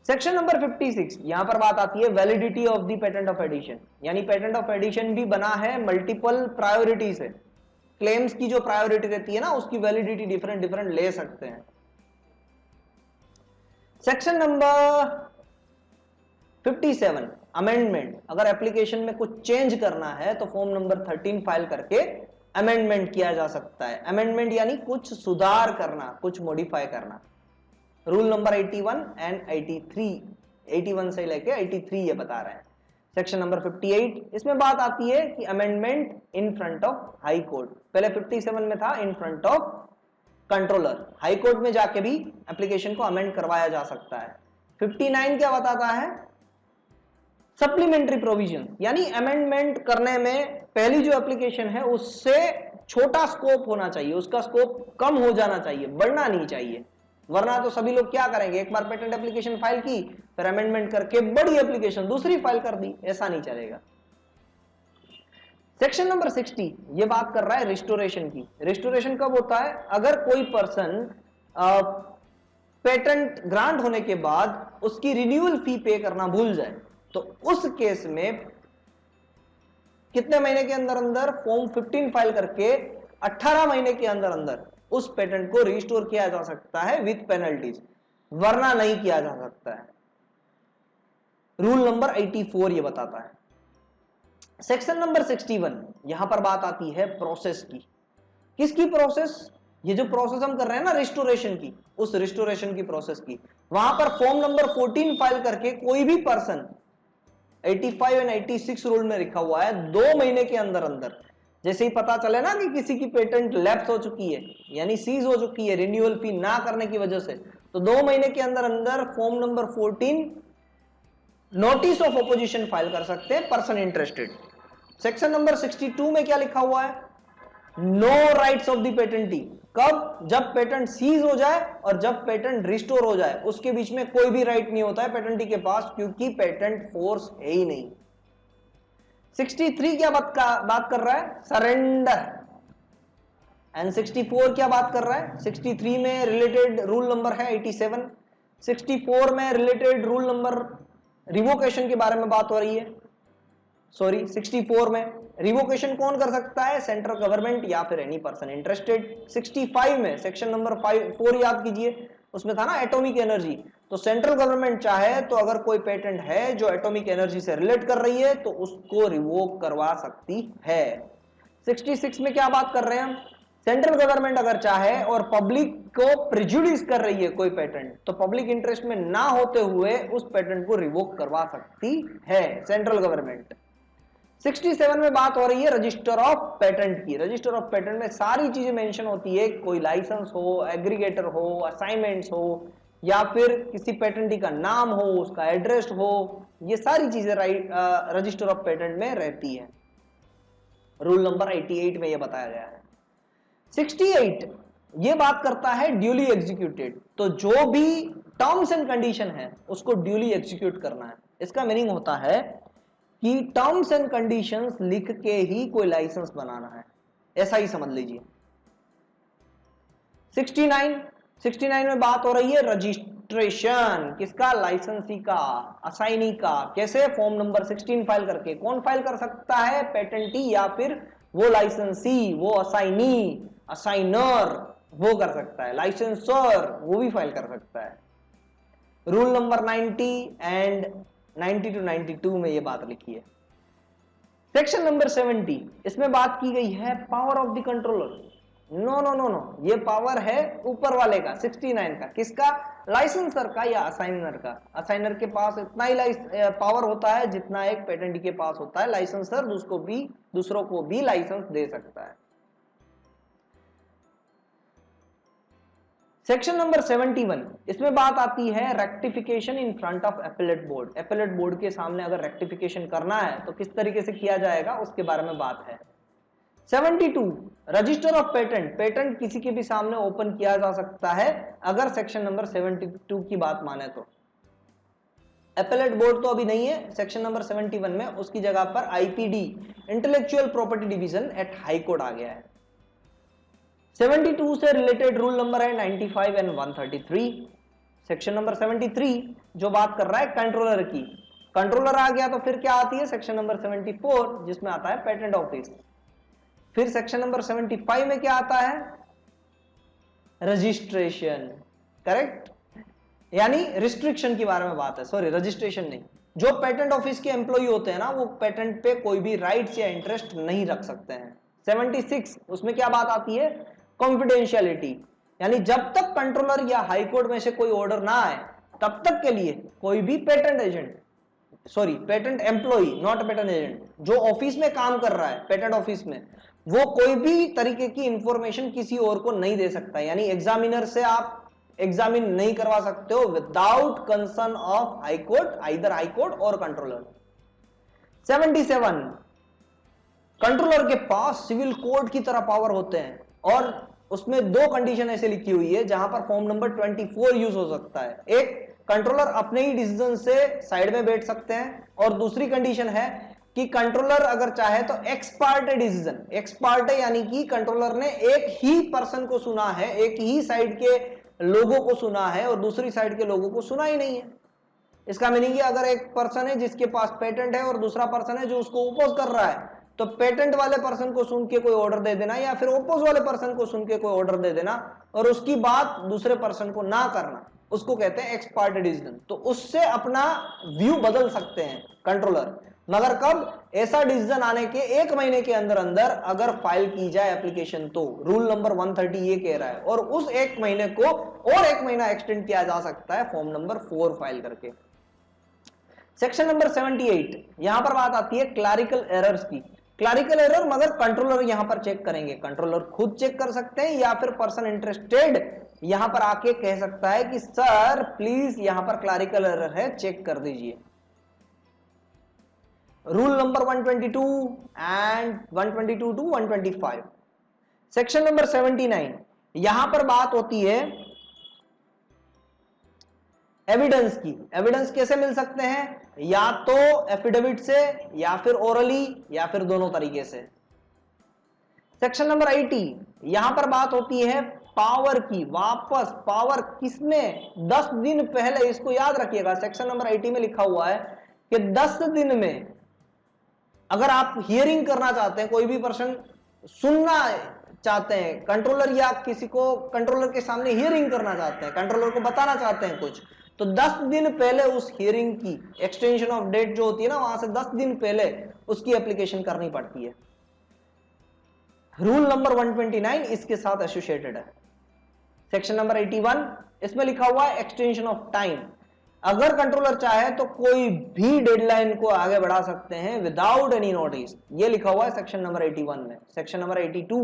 सेक्शन नंबर 56 यहां पर बात आती है validity of the patent of addition, यानी पेटेंट ऑफ एडिशन भी बना है मल्टीपल प्रायोरिटी से। क्लेम्स की जो प्रायोरिटी रहती है ना, उसकी वैलिडिटी डिफरेंट डिफरेंट ले सकते हैं। Section number 57 amendment. अगर एप्लीकेशन में कुछ चेंज करना है तो फॉर्म नंबर 13 फाइल करके अमेंडमेंट किया जा सकता है। अमेंडमेंट यानी कुछ सुधार करना, कुछ मॉडिफाई करना। रूल नंबर 81 एंड 83, 81 से लेके 83 ये बता रहे हैं। सेक्शन नंबर 58 इसमें बात आती है कि amendment in front of high court. पहले 57 में था in front of controller, high court में जाके भी एप्लीकेशन को अमेंड करवाया जा सकता है। 59 क्या बताता है? सप्लीमेंट्री प्रोविजन, यानी अमेंडमेंट करने में पहली जो एप्लीकेशन है उससे छोटा स्कोप होना चाहिए, उसका स्कोप कम हो जाना चाहिए, बढ़ना नहीं चाहिए। वरना तो सभी लोग क्या करेंगे, एक बार पेटेंट एप्लीकेशन फाइल की, फिर अमेंडमेंट करके बड़ी एप्लीकेशन दूसरी फाइल कर दी, ऐसा नहीं चलेगा। सेक्शन नंबर 60 ये बात कर रहा है रिस्टोरेशन की। रिस्टोरेशन कब होता है? अगर कोई पर्सन पेटेंट ग्रांट होने के बाद उसकी रिन्यूअल फी पे करना भूल जाए, तो उस केस में कितने महीने के अंदर अंदर फॉर्म 15 फाइल करके 18 महीने के अंदर अंदर उस पेटेंट को रिस्टोर किया जा सकता है विथ पेनल्टीज, वरना नहीं किया जा सकता है। रूल नंबर 84 ये बताता है। सेक्शन नंबर 61 यहां पर बात आती है प्रोसेस की। किसकी प्रोसेस? ये जो प्रोसेस हम कर रहे हैं ना रिस्टोरेशन की, उस रिस्टोरेशन की प्रोसेस की। वहां पर फॉर्म नंबर 14 फाइल करके कोई भी पर्सन 85 एंड 86 रूल में लिखा हुआ है 2 महीने के अंदर अंदर, जैसे ही पता चले ना कि किसी की पेटेंट लैप्स हो चुकी है यानी सीज हो चुकी है रिन्यूअल फी ना करने की वजह से, तो 2 महीने के अंदर अंदर form number 14 notice of opposition file कर सकते हैं पर्सन इंटरेस्टेड। सेक्शन नंबर 62 में क्या लिखा हुआ है? No rights of the patentee. कब? जब पेटेंट सीज हो जाए और जब पेटेंट रिस्टोर हो जाए, उसके बीच में कोई भी राइट नहीं होता है पेटेंटी के पास, क्योंकि पेटेंट फोर्स है ही नहीं। 63 क्या बात कर रहा है? सरेंडर। एंड 64 क्या बात कर रहा है? 63 में रिलेटेड रूल नंबर है 87, 64 में रिलेटेड रूल नंबर रिवोकेशन के बारे में बात हो रही है। सॉरी 64 में रिवोकेशन कौन कर सकता है? सेंट्रल गवर्नमेंट या फिर एनी पर्सन इंटरेस्टेड। 65 में सेक्शन नंबर 4 याद कीजिए, उसमें था ना एटॉमिक एनर्जी, तो सेंट्रल गवर्नमेंट चाहे तो अगर कोई पेटेंट है जो एटॉमिक एनर्जी से रिलेट कर रही है तो उसको रिवोक करवा सकती है। 66 में क्या बात कर रहे हैं हम? सेंट्रल गवर्नमेंट अगर चाहे और पब्लिक को प्रिजुडिस कर रही है कोई पेटेंट, तो पब्लिक इंटरेस्ट में ना होते हुए उस पेटेंट को रिवोक करवा सकती है सेंट्रल गवर्नमेंट। 67 में बात हो रही है रजिस्टर ऑफ पेटेंट की। रजिस्टर ऑफ पेटेंट में सारी चीजें मेंशन होती है, कोई लाइसेंस हो, एग्रीगेटर हो, असाइनमेंट्स हो, या फिर किसी पेटेंटी का नाम हो, उसका एड्रेस हो, ये सारी चीजें रजिस्टर ऑफ पेटेंट में रहती है। रूल नंबर 88 में ये बताया गया है। 68 ये बात करता है ड्यूली एग्जीक्यूटेड, तो जो भी टर्म्स एंड कंडीशन है उसको ड्यूली एग्जीक्यूट करना है। इसका मीनिंग होता है कि टर्म्स एंड कंडीशंस लिख के ही कोई लाइसेंस बनाना है, ऐसा ही समझ लीजिए। 69 में बात हो रही है रजिस्ट्रेशन। किसका? लाइसेंसी का, असाइनी का। कैसे? फॉर्म नंबर 16 फाइल करके। कौन फाइल कर सकता है? पेटेंटी या फिर वो लाइसेंसी, वो असाइनी, असाइनर वो कर सकता है, लाइसेंसर वो भी फाइल कर सकता है। रूल नंबर 90 एंड 90 to 92 में ये बात लिखी है। सेक्शन नंबर 70 इसमें बात की गई है power of the controller. No no no no, ये पावर है ऊपर वाले का 69 का। किसका? लाइसेंसर का या असाइनर का। असाइनर के पास इतना ही पावर होता है जितना एक पेटेंट के पास होता है। लाइसेंसर दूसरों को भी लाइसेंस दे सकता है। सेक्शन नंबर 71 इसमें बात आती है rectification in front of appellate board. Appellate board के सामने अगर रेक्टिफिकेशन करना है तो किस तरीके से किया जाएगा उसके बारे में बात है। 72 रजिस्टर ऑफ पेटेंट। पेटेंट किसी के भी सामने ओपन किया जा सकता है अगर सेक्शन नंबर 72 की बात माने तो। एपेलेट बोर्ड तो अभी नहीं है सेक्शन नंबर 71 में, उसकी जगह पर IPD intellectual property division at high court आ गया है। 72 से रिलेटेड रूल नंबर है 95 एंड 133। सेक्शन नंबर 73 जो बात कर रहा है कंट्रोलर की। कंट्रोलर आ गया तो फिर क्या आती है? सेक्शन नंबर 74 जिसमें आता है पेटेंट ऑफिस। फिर सेक्शन नंबर 75 में क्या आता है? रजिस्ट्रेशन। करेक्ट, यानी रिस्ट्रिक्शन के बारे में बात है, सॉरी रजिस्ट्रेशन नहीं। जो पेटेंट ऑफिस के एम्प्लॉय होते हैं ना, वो पेटेंट पे कोई भी राइट्स या इंटरेस्ट नहीं रख सकते हैं। 76 उसमें क्या बात आती है? कॉन्फिडेंशियलिटी, यानी जब तक कंट्रोलर या हाई कोर्ट में से कोई ऑर्डर ना आए तब तक के लिए कोई भी patent agent, sorry patent employ, not patent agent, जो ऑफिस में काम कर रहा है पेटेंट ऑफिस में, वो कोई भी तरीके की इंफॉर्मेशन किसी और को नहीं दे सकता। यानी एग्जामिनर से आप एग्जामिन नहीं करवा सकते हो without concern of high court, either high court और कंट्रोलर। 77 कंट्रोलर के पास सिविल कोर्ट की तरह पावर होते हैं और उसमें 2 कंडीशन ऐसे लिखी हुई है जहां पर फॉर्म नंबर 24 यूज हो सकता है। एक, कंट्रोलर अपने ही डिसीजन से साइड में बैठ सकते हैं। और दूसरी कंडीशन है कि कंट्रोलर अगर चाहे तो x Partey decision, x Partey यानी कि कंट्रोलर ने एक ही पर्सन को सुना है, एक ही साइड के लोगों को सुना है और दूसरी साइड के लोगों को सुना ही नहीं है। इसका मीनिंग है अगर एक पर्सन है जिसके पास पेटेंट है और दूसरा पर्सन है जो उसको ओपोज कर रहा है, तो पेटेंट वाले पर्सन को सुन के कोई ऑर्डर दे देना या फिर ओपोज वाले पर्सन को सुन के कोई ऑर्डर दे देना और उसकी बात दूसरे पर्सन को ना करना, उसको कहते हैं एक्स पार्टे डिसीजन। तो उससे अपना व्यू बदल सकते हैं कंट्रोलर, मगर कब? ऐसा डिसीजन आने के 1 महीने के अंदर अंदर अगर फाइल की जाए एप्लीकेशन तो। रूल नंबर 130 ये कह रहा है, और उस 1 महीने को और 1 महीना एक्सटेंड किया जा सकता है फॉर्म नंबर 4 फाइल करके। सेक्शन नंबर 78, यहां पर बात आती है क्लरिकल एरर्स की। क्लरिकल एरर मगर कंट्रोलर यहां पर चेक करेंगे, कंट्रोलर खुद चेक कर सकते हैं या फिर पर्सन इंटरेस्टेड यहां पर आके कह सकता है कि सर प्लीज यहां पर क्लरिकल एरर है, चेक कर दीजिए। Rule number 122 and 122 to 125। Section number 79, यहां पर बात होती है एविडेंस की। एविडेंस कैसे मिल सकते हैं? या तो एफिडेविट से या फिर ओरली या फिर दोनों तरीके से। सेक्शन नंबर 80, यहां पर बात होती है पावर की। वापस पावर किसमें? 10 दिन पहले, इसको याद रखिएगा, सेक्शन नंबर 80 में लिखा हुआ है कि 10 दिन में अगर आप हियरिंग करना चाहते हैं, कोई भी पर्सन सुनना चाहते हैं, कंट्रोलर या किसी को कंट्रोलर के सामने हियरिंग करना चाहते हैं, कंट्रोलर को बताना चाहते हैं कुछ, तो 10 दिन पहले उस हियरिंग की एक्सटेंशन ऑफ डेट जो होती है ना, वहां से 10 दिन पहले उसकी एप्लीकेशन करनी पड़ती है। रूल नंबर 129 इसके साथ एसोसिएटेड है। सेक्शन नंबर 81, इसमें लिखा हुआ है एक्सटेंशन ऑफ टाइम। अगर कंट्रोलर चाहे तो कोई भी डेडलाइन को आगे बढ़ा सकते हैं विदाउट एनी नोटिस, ये लिखा हुआ है सेक्शन नंबर 81 में। सेक्शन नंबर 82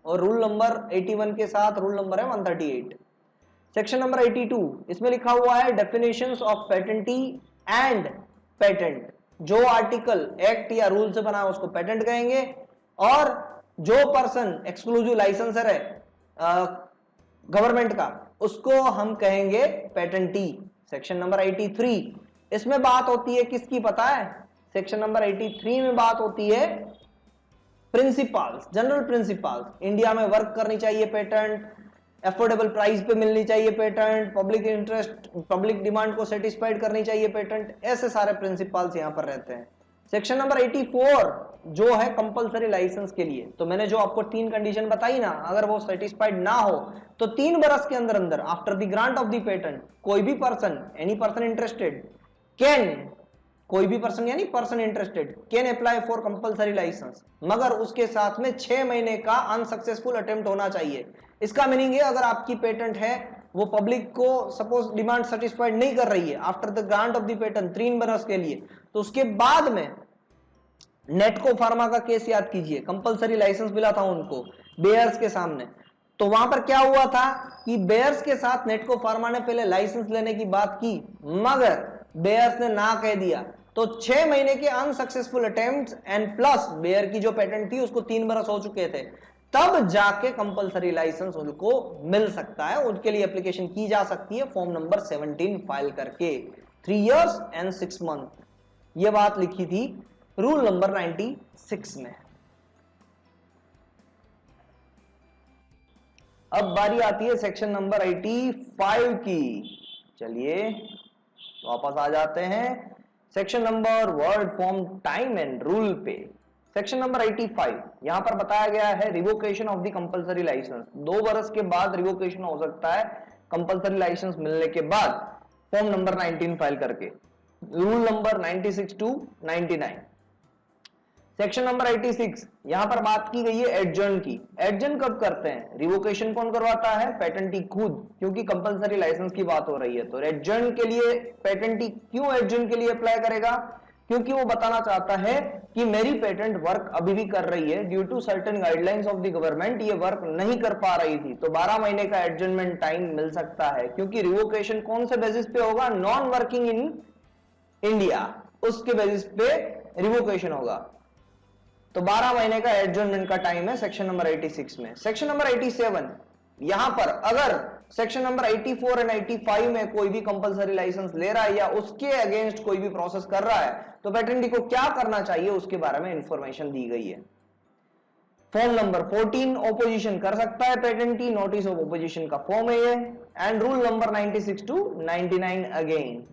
और रूल नंबर 81 के साथ रूल नंबर है 138। सेक्शन नंबर 82, इसमें लिखा हुआ है डेफिनेशंस ऑफ पेटेंटी एंड पेटेंट। जो आर्टिकल एक्ट या रूल से बना है उसको पेटेंट कहेंगे, और जो पर्सन एक्सक्लूसिव लाइसेंसर है गवर्नमेंट का, उसको हम कहेंगे पेटेंटी। सेक्शन नंबर 83, इसमें बात होती है किसकी पता है? सेक्शन नंबर 83 में बात होती है प्रिंसिपल्स, जनरल प्रिंसिपल्स। इंडिया में वर्क करनी चाहिए पेटेंट, अफोर्डेबल प्राइस पे मिलनी चाहिए patent, public interest, public demand को सेटिस्फाइड करनी चाहिए पेटेंट, ऐसे सारे प्रिंसिपल्स यहां पर रहते हैं। सेक्शन नंबर 84 जो है कंपलसरी लाइसेंस के लिए, तो मैंने जो आपको 3 कंडीशन बताई ना, अगर वो सेटिस्फाइड ना हो तो 3 बरस के अंदर अंदर after the grant of the patent कोई भी person, any person interested can, कोई भी पर्सन यानी person interested can apply for compulsory licence, मगर उसके साथ में 6 महीने का अनसक्सेसफुल अटेम्प्ट होना चाहिए। इसका मीनिंग है अगर आपकी पेटेंट है वो पब्लिक को सपोज डिमांड सेटिस्फाइड नहीं कर रही है after the grant of the patent 3 बरस के लिए, तो उसके बाद में नेटको फार्मा का केस याद कीजिए, कंपलसरी लाइसेंस मिला था उनको बेयर्स के सामने, तो वहां पर क्या हुआ था कि बेयर्स के साथ नेटको फार्मा ने पहले लाइसेंस लेने की बात की, मगर बेयर्स ने ना कह दिया, तो 6 महीने के unsuccessful attempts and plus Bayer की जो पेटेंट थी उसको 3 बरस हो चुके थे, तब जाके कंपलसरी लाइसेंस उनको मिल सकता है, उनके लिए एप्लीकेशन की जा सकती है फॉर्म नंबर 17 फाइल करके। 3 इयर्स एंड 6 मंथ, ये बात लिखी थी रूल नंबर 96 में। अब बारी आती है सेक्शन नंबर 85 की। चलिए वापस आ जाते हैं section number word form time and rule पे। सेक्शन नंबर 85, यहां पर बताया गया है revocation of the compulsory licence. 2 बरस के बाद रिवोकेशन हो सकता है कंपलसरी लाइसेंस मिलने के बाद फॉर्म नंबर 19 फाइल करके। Rule number 96 to 99। Section number 86, यहां पर बात की गई है एडजर्न की। एडजर्न कब करते हैं? रिवोकेशन कौन करवाता है? पेटेंटी खुद, क्योंकि कंपलसरी लाइसेंस की बात हो रही है। तो एडजर्न के लिए पेटेंटी क्यों एडजर्न के लिए अप्लाई करेगा? क्योंकि वो बताना चाहता है कि मेरी पेटेंट वर्क अभी भी कर रही है, due to certain guidelines of the government ये वर्क नहीं कर पा रही थी, तो 12 महीने का एडजर्नमेंट टाइम मिल सकता है। क्योंकि रिवोकेशन कौन से बेसिस पे होगा? नॉन वर्किंग इन इंडिया, उसके बेसिस पे रिवोकेशन होगा। तो 12 महीने का एडजर्नमेंट का टाइम है सेक्शन नंबर 86 में। सेक्शन नंबर 87, यहां पर अगर सेक्शन नंबर 84 एंड 85 में कोई भी कंपलसरी लाइसेंस ले रहा है या उसके अगेंस्ट कोई भी प्रोसेस कर रहा है तो पेटेंटी को क्या करना चाहिए उसके बारे में इंफॉर्मेशन दी गई है। फॉर्म नंबर 14 ओपोजिशन कर सकता है पेटेंटी, नोटिस ऑफ ओपोजिशन का फॉर्म है ये। And rule number 96 to 99 again.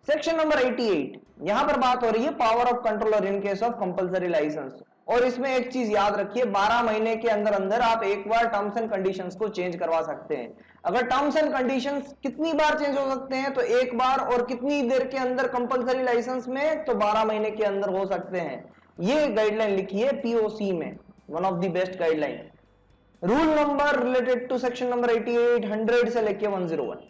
Section number 88 यहां पर बात हो रही है power of controller in case of compulsory licence. और इसमें एक चीज याद रखिए, 12 महीने के अंदर अंदर आप एक बार टर्म्स एंड कंडीशंस को चेंज करवा सकते हैं। अगर टर्म्स एंड कंडीशंस कितनी बार चेंज हो सकते हैं तो एक बार, और कितनी देर के अंदर कंपलसरी लाइसेंस में तो 12 महीने के अंदर हो सकते हैं। ये गाइडलाइन लिखी है पीओसी में, one of the best guideline. Rule number related to section number 88 100 से लेके 101।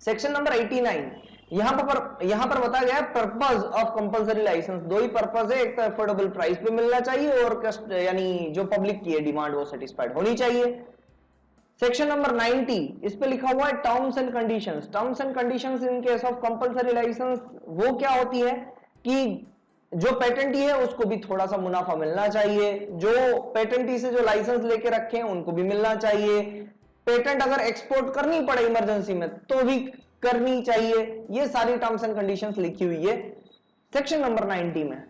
सेक्शन नंबर 89 यहां पर बताया गया पर्पस ऑफ कंपलसरी लाइसेंस। दो ही पर्पस है, एक तो अफोर्डेबल प्राइस पे मिलना चाहिए और यानी जो पब्लिक की है डिमांड वो सेटिस्फाइड होनी चाहिए। सेक्शन नंबर 90 इस पे लिखा हुआ है terms and conditions. Terms and conditions in case of compulsory licence वो क्या होती है कि जो पेटेंटी है उसको भी थोड़ा सा मुनाफा मिलना चाहिए, जो पेटेंटी से जो लाइसेंस लेके रखे हैं उनको भी मिलना चाहिए, पेटेंट अगर एक्सपोर्ट करनी पड़े इमरजेंसी में तो भी करनी चाहिए। ये सारी टर्म्स एंड कंडीशंस लिखी हुई है सेक्शन नंबर 90 में।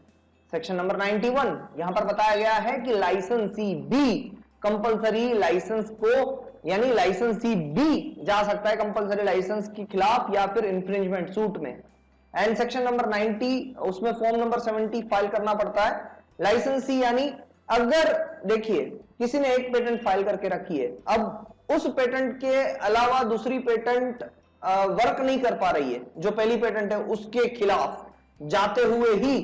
सेक्शन नंबर 91 यहां पर बताया गया है कि लाइसेंसी भी कंपलसरी लाइसेंस को यानी लाइसेंसी भी जा सकता है कंपलसरी लाइसेंस के खिलाफ या फिर इंफ्रिंजमेंट सूट में। एंड सेक्शन नंबर 90 उसमें फॉर्म नंबर 70 फाइल करना पड़ता है। लाइसेंसी यानी अगर देखिए किसी ने एक पेटेंट फाइल करके रखी है, अब उस पेटेंट के अलावा दूसरी पेटेंट वर्क नहीं कर पा रही है, जो पहली पेटेंट है उसके खिलाफ जाते हुए ही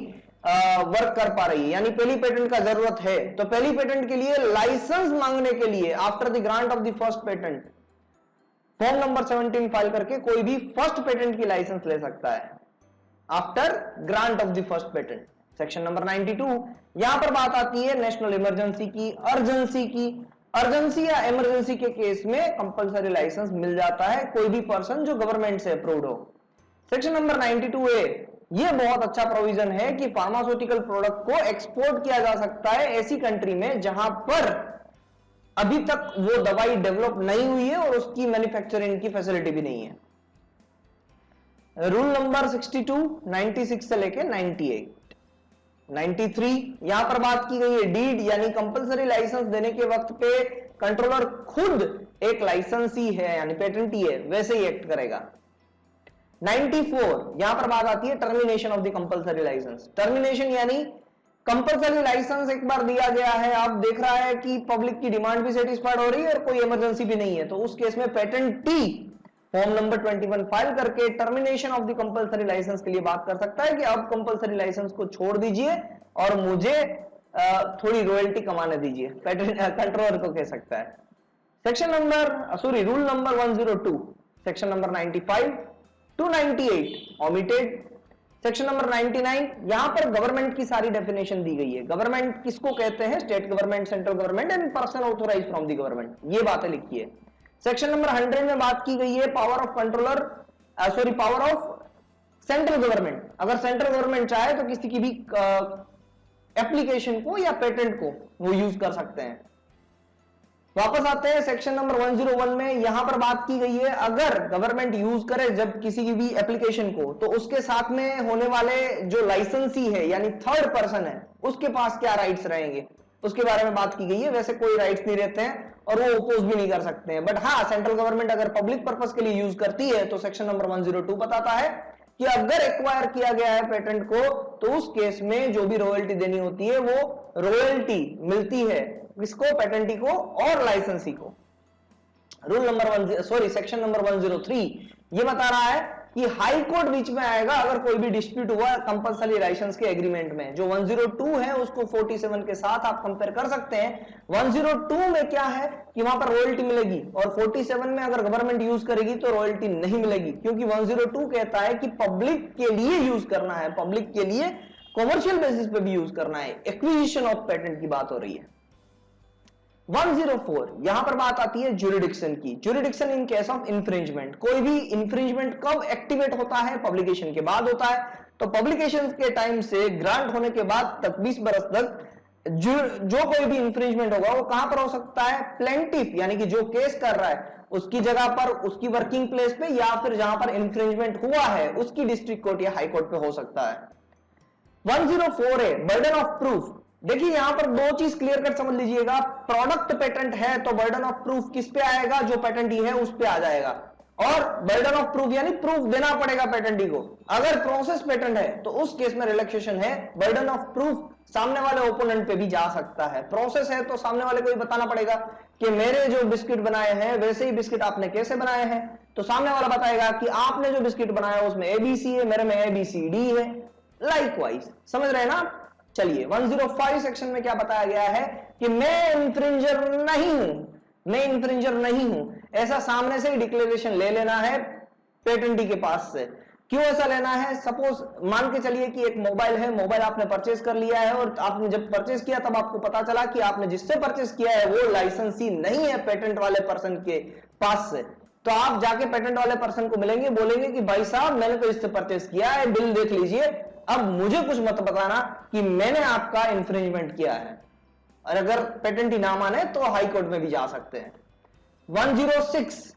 वर्क कर पा रही है, यानी पहली पेटेंट का जरूरत है, तो पहली पेटेंट के लिए लाइसेंस मांगने के लिए after the grant of the first patent form number 17 file करके कोई भी फर्स्ट पेटेंट की लाइसेंस ले सकता है after grant of the first patent. Section number 92 यहां पर बात आती है नेशनल इमरजेंसी की, अर्जेंसी की। अर्जेंसी या इमरजेंसी के केस में कंपलसरी लाइसेंस मिल जाता है कोई भी पर्सन जो गवर्नमेंट से अप्रूव्ड हो। सेक्शन नंबर 92A ये बहुत अच्छा प्रोविजन है कि फार्मास्यूटिकल प्रोडक्ट को एक्सपोर्ट किया जा सकता है ऐसी कंट्री में जहां पर अभी तक वो दवाई डेवलप नहीं हुई है और उसकी मैन्युफैक्चरिंग की फैसिलिटी भी नहीं है। रूल नंबर 62 96 से लेके 98। 93 यहां पर बात की गई है डीड यानी कंपलसरी लाइसेंस देने के वक्त पे कंट्रोलर खुद एक लाइसेंसी है यानी पेटेंटी है वैसे ही एक्ट करेगा। 94 यहां पर बात आती है termination of the compulsory licence. Termination यानी कंपलसरी लाइसेंस एक बार दिया गया है, आप देख रहा है कि पब्लिक की डिमांड भी सेटिस्फाइड हो रही है और कोई इमरजेंसी भी नहीं है, तो उस केस में पेटेंटी फॉर्म नंबर 21 फाइल करके termination of the compulsory licence के लिए बात कर सकता है कि अब कंपलसरी लाइसेंस को छोड़ दीजिए और मुझे थोड़ी रॉयल्टी कमाने दीजिए, कंट्रोलर को कह सकता है। Section number rule number 102 section number 95 to 98 omitted. Section number 99 यहां पर गवर्नमेंट की सारी डेफिनेशन दी गई है। गवर्नमेंट किसको कहते हैं? State government, central government and person authorised from the government, ये बातें लिखी है। सेक्शन नंबर 100 में बात की गई है power of controller power of central government. अगर सेंट्रल गवर्नमेंट चाहे तो किसी की भी एप्लीकेशन को या पेटेंट को वो यूज कर सकते हैं। वापस आते हैं सेक्शन नंबर 101 में, यहां पर बात की गई है अगर गवर्नमेंट यूज करे जब किसी की भी एप्लीकेशन को तो उसके साथ में होने वाले जो लाइसेंसी है यानी थर्ड पर्सन है उसके पास क्या राइट्स रहेंगे उसके बारे में बात की गई है। वैसे कोई राइट्स नहीं रहते हैं और वो ओपोज भी नहीं कर सकते हैं, बट हाँ सेंट्रल गवर्नमेंट अगर पब्लिक पर्पस के लिए यूज करती है तो सेक्शन नंबर 102 बताता है कि अगर एक्वायर किया गया है पेटेंट को तो उस केस में जो भी रॉयल्टी देनी होती है वो रॉयल्टी मिलती है किसको? पेटेंटी को और लाइसेंसी को। रूल नंबर सेक्शन नंबर 103 ये बता रहा है कि हाई कोर्ट बीच में आएगा अगर कोई भी डिस्प्यूट हुआ कंपलसरी लाइसेंस के एग्रीमेंट में। जो 102 है उसको 47 के साथ आप कंपेयर कर सकते हैं। 102 में क्या है कि वहां पर रॉयल्टी मिलेगी और 47 में अगर गवर्नमेंट यूज करेगी तो रॉयल्टी नहीं मिलेगी, क्योंकि 102 कहता है कि पब्लिक के लिए यूज करना है, पब्लिक के लिए कॉमर्शियल बेसिस पे भी यूज करना है। एक्विजिशन ऑफ पेटेंट की बात हो रही है। 104 यहां पर बात आती है ज्यूरिडिक्शन की। Jurisdiction in case of infringement. कोई भी इंफ्रिंजमेंट कब एक्टिवेट होता है? पब्लिकेशन के बाद होता है। तो पब्लिकेशन के टाइम से ग्रांट होने के बाद तक 20 बरस तक जो कोई भी इंफ्रिंजमेंट होगा वो कहां पर हो सकता है, प्लेंटिफ यानी कि जो केस कर रहा है उसकी जगह पर, उसकी वर्किंग प्लेस पे, या फिर जहां पर इंफ्रिंजमेंट हुआ है उसकी डिस्ट्रिक्ट कोर्ट या हाई कोर्ट पे हो सकता है। 104 है बर्डन ऑफ प्रूफ। देखिए यहां पर दो चीज क्लियर कट समझ लीजिएगा, प्रोडक्ट पेटेंट है तो बर्डन ऑफ प्रूफ किस पे आएगा, जो पेटेंटी है उस पे आ जाएगा, और बर्डन ऑफ प्रूफ यानी प्रूफ देना पड़ेगा पेटेंटी को। अगर प्रोसेस पेटेंट है तो उस केस में रिलैक्सेशन है, बर्डन ऑफ प्रूफ सामने वाले ओपोनेंट पे भी जा सकता है। प्रोसेस है तो सामने वाले को ही बताना पड़ेगा कि मेरे जो बिस्किट बनाए हैं वैसे ही बिस्किट आपने कैसे बनाए हैं, तो सामने वाला बताएगा कि आपने जो बिस्किट बनाया उसमें एबीसी है, मेरे में एबीसीडी है, लाइकवाइज। समझ रहे हैं ना। चलिए 105 सेक्शन में क्या बताया गया है कि मैं इंफ्रिंजर नहीं हूं, मैं इंफ्रिंजर नहीं हूं, ऐसा सामने से ही डिक्लेरेशन ले लेना है पेटेंटी के पास से। क्यों ऐसा लेना है, सपोज मान के चलिए कि एक मोबाइल है, मोबाइल आपने परचेज कर लिया है और आपने जब परचेज किया तब आपको पता चला कि आपने जिससे परचेज किया है वो लाइसेंसी नहीं है पेटेंट वाले पर्सन के पास से, तो आप जाके पेटेंट वाले पर्सन को मिलेंगे, बोलेंगे कि भाई साहब मैंने तो इससे परचेज किया है, बिल देख लीजिए, अब मुझे कुछ मत बताना कि मैंने आपका इंफ्रिंजमेंट किया है। और अगर पेटेंटी ना माने तो हाई कोर्ट में भी जा सकते हैं। 106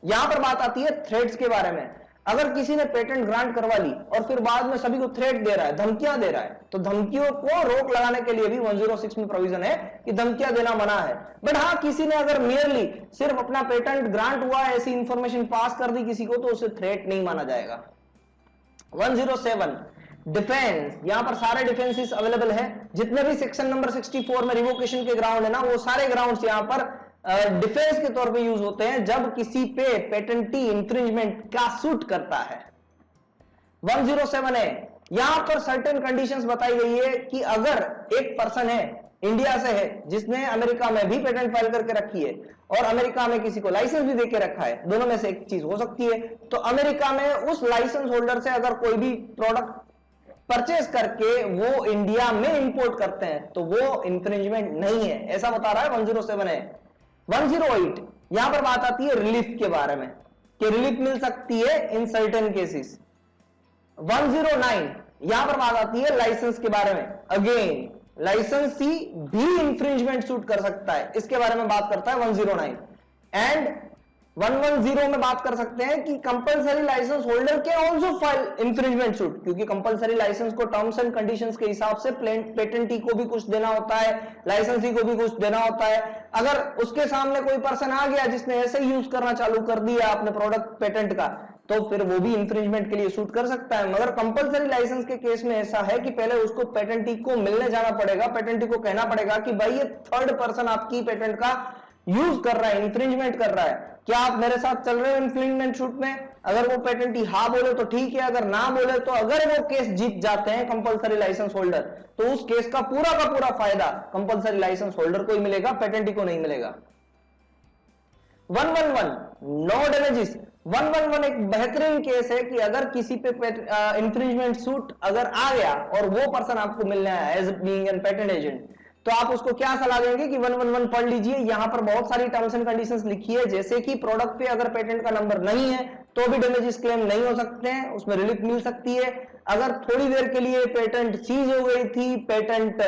यहां पर बात आती है थ्रेट्स के बारे में। अगर किसी ने पेटेंट ग्रांट करवा ली और फिर बाद में सभी को थ्रेट दे रहा है, धमकियां दे रहा है, तो धमकियों को रोक लगाने के लिए भी 106 में प्रोविजन है कि धमकियां देना मना है। बट हाँ, किसी ने अगर मेयरली सिर्फ अपना पेटेंट ग्रांट हुआ है ऐसी इंफॉर्मेशन पास कर दी किसी को, तो उसे थ्रेट नहीं माना जाएगा। 107 डिफेंस, यहां पर सारे डिफेंसेस अवेलेबल है, जितने भी सेक्शन नंबर 64 में रिवोकेशन के ग्राउंड है ना, वो सारे ग्राउंड्स यहां पर डिफेंस के तौर पे यूज होते हैं जब किसी पे पेटेंटी इंफ्रिंजमेंट का सूट करता है। 107 है, यहां पर सर्टेन कंडीशंस बताई गई है कि अगर एक पर्सन है इंडिया से है जिसने अमेरिका में भी पेटेंट फाइल करके रखी है और अमेरिका में किसी को लाइसेंस भी देके रखा है, दोनों में से एक चीज हो सकती है, तो अमेरिका में उस लाइसेंस होल्डर से अगर कोई भी प्रोडक्ट परचेज करके वो इंडिया में इंपोर्ट करते हैं तो वो इंफ्रिंजमेंट नहीं है, ऐसा बता रहा है 107 है। 108 यहां पर बात आती है रिलीफ के बारे में कि रिलीफ मिल सकती है इन सर्टेन केसेस। 109 यहां पर बात आती है लाइसेंस के बारे में। अगेन लाइसेंसी भी इंफ्रिंजमेंट सूट कर सकता है, इसके बारे में बात करता है 109। एंड 110 में बात कर सकते हैं कि कंपलसरी लाइसेंस होल्डर के ऑल्सो फाइल इंफ्रिंजमेंट सूट, क्योंकि कंपलसरी लाइसेंस को टर्म्स एंड कंडीशंस के हिसाब से पेटेंटी को भी कुछ देना होता है, लाइसेंसी को भी कुछ देना होता है। अगर उसके सामने कोई पर्सन आ गया जिसने ऐसे ही यूज करना चालू कर दिया अपने प्रोडक्ट पेटेंट का, तो फिर वो भी इंफ्रिंजमेंट के लिए सूट कर सकता है। मगर कंपलसरी लाइसेंस के केस में ऐसा है कि पहले उसको पेटेंटी को मिलने जाना पड़ेगा, पेटेंटी को कहना पड़ेगा कि भाई ये थर्ड पर्सन आपकी पेटेंट का यूज कर रहा है, इंफ्रिंजमेंट कर रहा है, क्या आप मेरे साथ चल रहे हो इंफ्रिंजमेंट सूट में। अगर वो पेटेंटी हाँ बोले तो ठीक है, अगर ना बोले तो अगर वो केस जीत जाते हैं कंपलसरी लाइसेंस होल्डर, तो उस केस का पूरा फायदा कंपलसरी लाइसेंस होल्डर को ही मिलेगा, पेटेंटी को नहीं मिलेगा। 111 नो डैमेजेस। 111 एक बेहतरीन केस है कि अगर किसी पे इंफ्रिंजमेंट सूट अगर आ गया और वो पर्सन आपको मिलने आया as being an patent agent, तो आप उसको क्या सलाह देंगे कि 111 पढ़ लीजिए, यहां पर बहुत सारी टर्म्स एंड कंडीशंस लिखी है, जैसे कि प्रोडक्ट पे अगर पेटेंट का नंबर नहीं है तो भी डैमेजेस क्लेम नहीं हो सकते हैं, उसमें रिलीफ मिल सकती है। अगर थोड़ी देर के लिए पेटेंट सीज हो गई थी, पेटेंट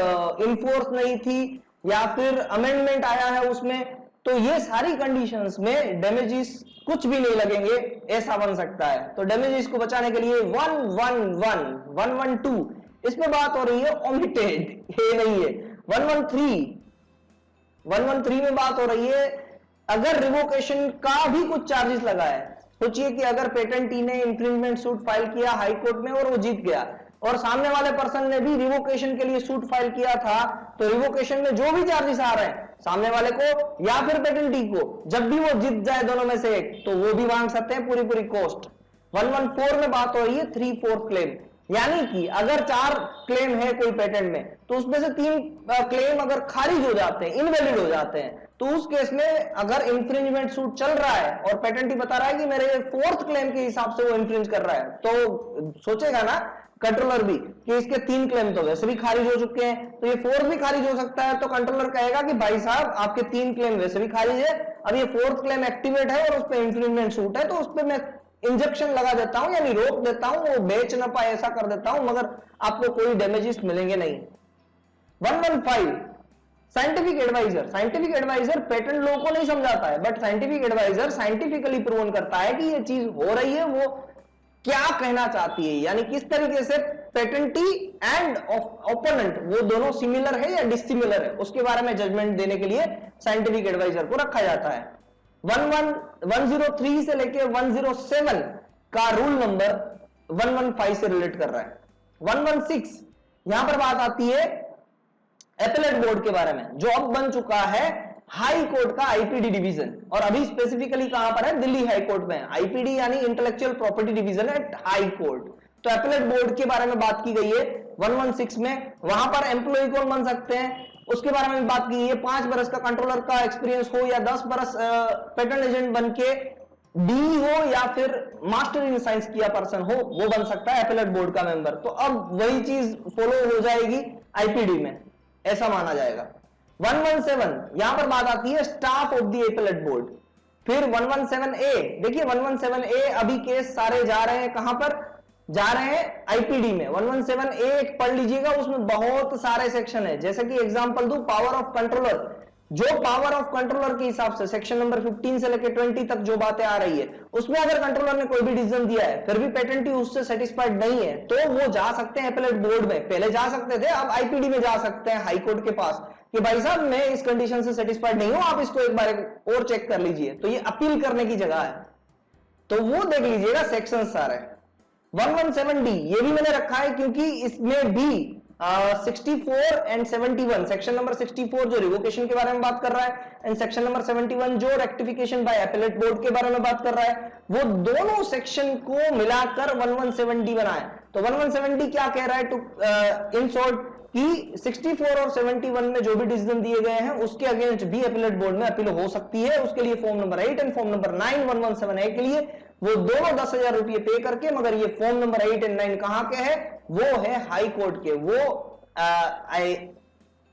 इनफोर्स नहीं थी, या फिर अमेंडमेंट आया है उसमें, तो ये सारी कंडीशंस में डैमेजेस कुछ भी नहीं लगेंगे, ऐसा बन सकता है। तो डैमेजेस को बचाने के लिए 111 112 इसमें बात हो रही है ओमिटेड, ये नहीं है। 113 में बात हो रही है अगर रिवोकेशन का भी कुछ चार्जेस लगा है। सोचिए कि अगर पेटेंटी ने इंफ्रिंजमेंट सूट फाइल किया हाई कोर्ट में और वो जीत गया, और सामने वाले पर्सन ने भी रिवोकेशन के लिए सूट फाइल किया था, तो रिवोकेशन में जो भी चार्जेस आ रहे हैं सामने वाले को या फिर पेटेंटी को, जब भी वो जीत जाए दोनों में से एक, तो वो भी मांग सकते हैं पूरी कॉस्ट। 114 में बात हो रही है 3/4 क्लेम, यानी कि अगर 4 क्लेम है कोई पेटेंट में, तो उसमें से 3 क्लेम अगर खारिज हो जाते हैं, इनवैलिड हो जाते हैं, तो उस केस में अगर इंफ्रिंजमेंट सूट चल रहा है और पेटेंटी बता रहा है कि मेरे 4th क्लेम के हिसाब से वो इंफ्रिंज कर रहा है, तो सोचेगा ना कंट्रोलर भी कि इसके 3 क्लेम तो वैसे भी खारिज हो चुके हैं, तो ये 4th भी खारिज हो सकता है। तो कंट्रोलर कहेगा कि भाई साहब आपके 3 क्लेम वैसे भी खारिज है, अब ये 4th क्लेम एक्टिवेट है और उस पर इंफ्रिंजमेंट सूट है, तो उस पर मैं इंजेक्शन लगा देता हूं, यानी रोक देता हूं, वो बेच ना पाए ऐसा कर देता हूं, मगर आपको कोई डैमेजेस मिलेंगे नहीं। 115 scientific adviser. Scientific adviser patent law को नहीं समझाता है, but scientific adviser scientifically proven करता है कि ये चीज हो रही है, वो क्या कहना चाहती है, यानी किस तरीके से पेटेंटी एंड ओपोनेंट वो दोनों सिमिलर है या डिसिमिलर है, उसके बारे में जजमेंट देने के लिए साइंटिफिक एडवाइजर को रखा जाता है। 103 से लेके 107 का रूल नंबर 115 से रिलेट कर रहा है। 116 यहां पर बात आती है एपेलेट बोर्ड के बारे में, जो अब बन चुका है हाई कोर्ट का आईपीडी डिवीजन, और अभी स्पेसिफिकली कहां पर है, दिल्ली हाई कोर्ट में। आईपीडी यानी intellectual property division at high court. तो एपेलेट बोर्ड के बारे में बात की गई है 116 में। वहां पर एम्प्लॉय कौन बन सकते हैं उसके बारे में बात की है। 5 बरस का कंट्रोलर का एक्सपीरियंस हो या 10 बरस पेटेंट एजेंट बन के डी हो या फिर मास्टर इन साइंस किया पर्सन हो, वो बन सकता है एपेलेट बोर्ड का मेंबर। तो अब वही चीज फॉलो हो जाएगी आईपीडी में, ऐसा माना जाएगा। 117 यहां पर बात आती है staff of the appellate board. फिर 117A, देखिए 117A अभी केस सारे जा रहे हैं कहां पर, जा रहे हैं आईपीडी में। 117A पढ़ लीजिएगा, उसमें बहुत सारे सेक्शन है। जैसे कि एग्जांपल दूं, पावर ऑफ कंट्रोलर, जो पावर ऑफ कंट्रोलर के हिसाब से सेक्शन नंबर 15 से लेकर 20 तक जो बातें आ रही है, उसमें अगर कंट्रोलर ने कोई भी डिसीजन दिया है फिर भी पेटेंटी उससे सेटिस्फाइड नहीं है, तो वो जा सकते हैं एपेलेट बोर्ड में। पहले जा सकते थे, अब आईपीडी में जा सकते हैं हाई कोर्ट के पास कि भाई साहब मैं इस कंडीशन से सेटिस्फाइड नहीं हूं, आप इसको एक बार और चेक कर लीजिए। तो ये अपील करने की जगह है, तो वो देख लीजिएगा सेक्शन सारे। 117D ये भी मैंने रखा है क्योंकि इसमें भी 64 एंड 71, सेक्शन नंबर 64 जो रिवोकेशन के बारे में बात कर रहा है, एंड सेक्शन नंबर 71 जो रेक्टिफिकेशन बाय एपेलेट बोर्ड के बारे में बात कर रहा है, वो दोनों सेक्शन को मिलाकर 117D बना है। तो 117D क्या कह रहा है, टू इन शॉर्ट कि 64 और 71 में जो भी डिसीजन दिए गए हैं उसके अगेंस्ट भी एपेलेट बोर्ड में अपील हो सकती है। उसके लिए form number 8 and form number 9 117A के लिए वो दोनों 10,000 रुपये पे करके, मगर ये फॉर्म नंबर 8 एंड 9 कहां के है, वो है हाई कोर्ट के, वो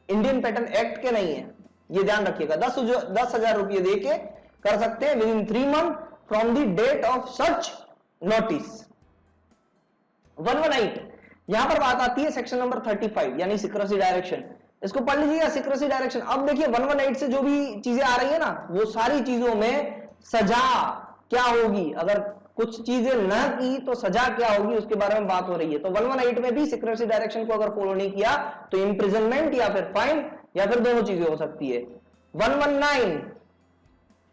इंडियन पेटेंट एक्ट के नहीं है, ये ध्यान रखिएगा। 10,000 रुपये देके कर सकते हैं within 3 month from the date of such notice. 118 यहां पर बात आती है सेक्शन नंबर 35 यानी सीक्रेसी डायरेक्शन। इसको पढ़ लीजिएगा, सीक्रेसी डायरेक्शन। अब देखिए 118 से जो भी चीजें आ रही है ना, वो सारी चीजों में सजा क्या होगी, अगर कुछ चीजें ना की तो सजा क्या होगी उसके बारे में बात हो रही है। तो 118 में भी सीक्रेसी डायरेक्शन को अगर फॉलो नहीं किया तो इंप्रिजनमेंट या फिर फाइन या फिर दोनों चीजें हो सकती है। 119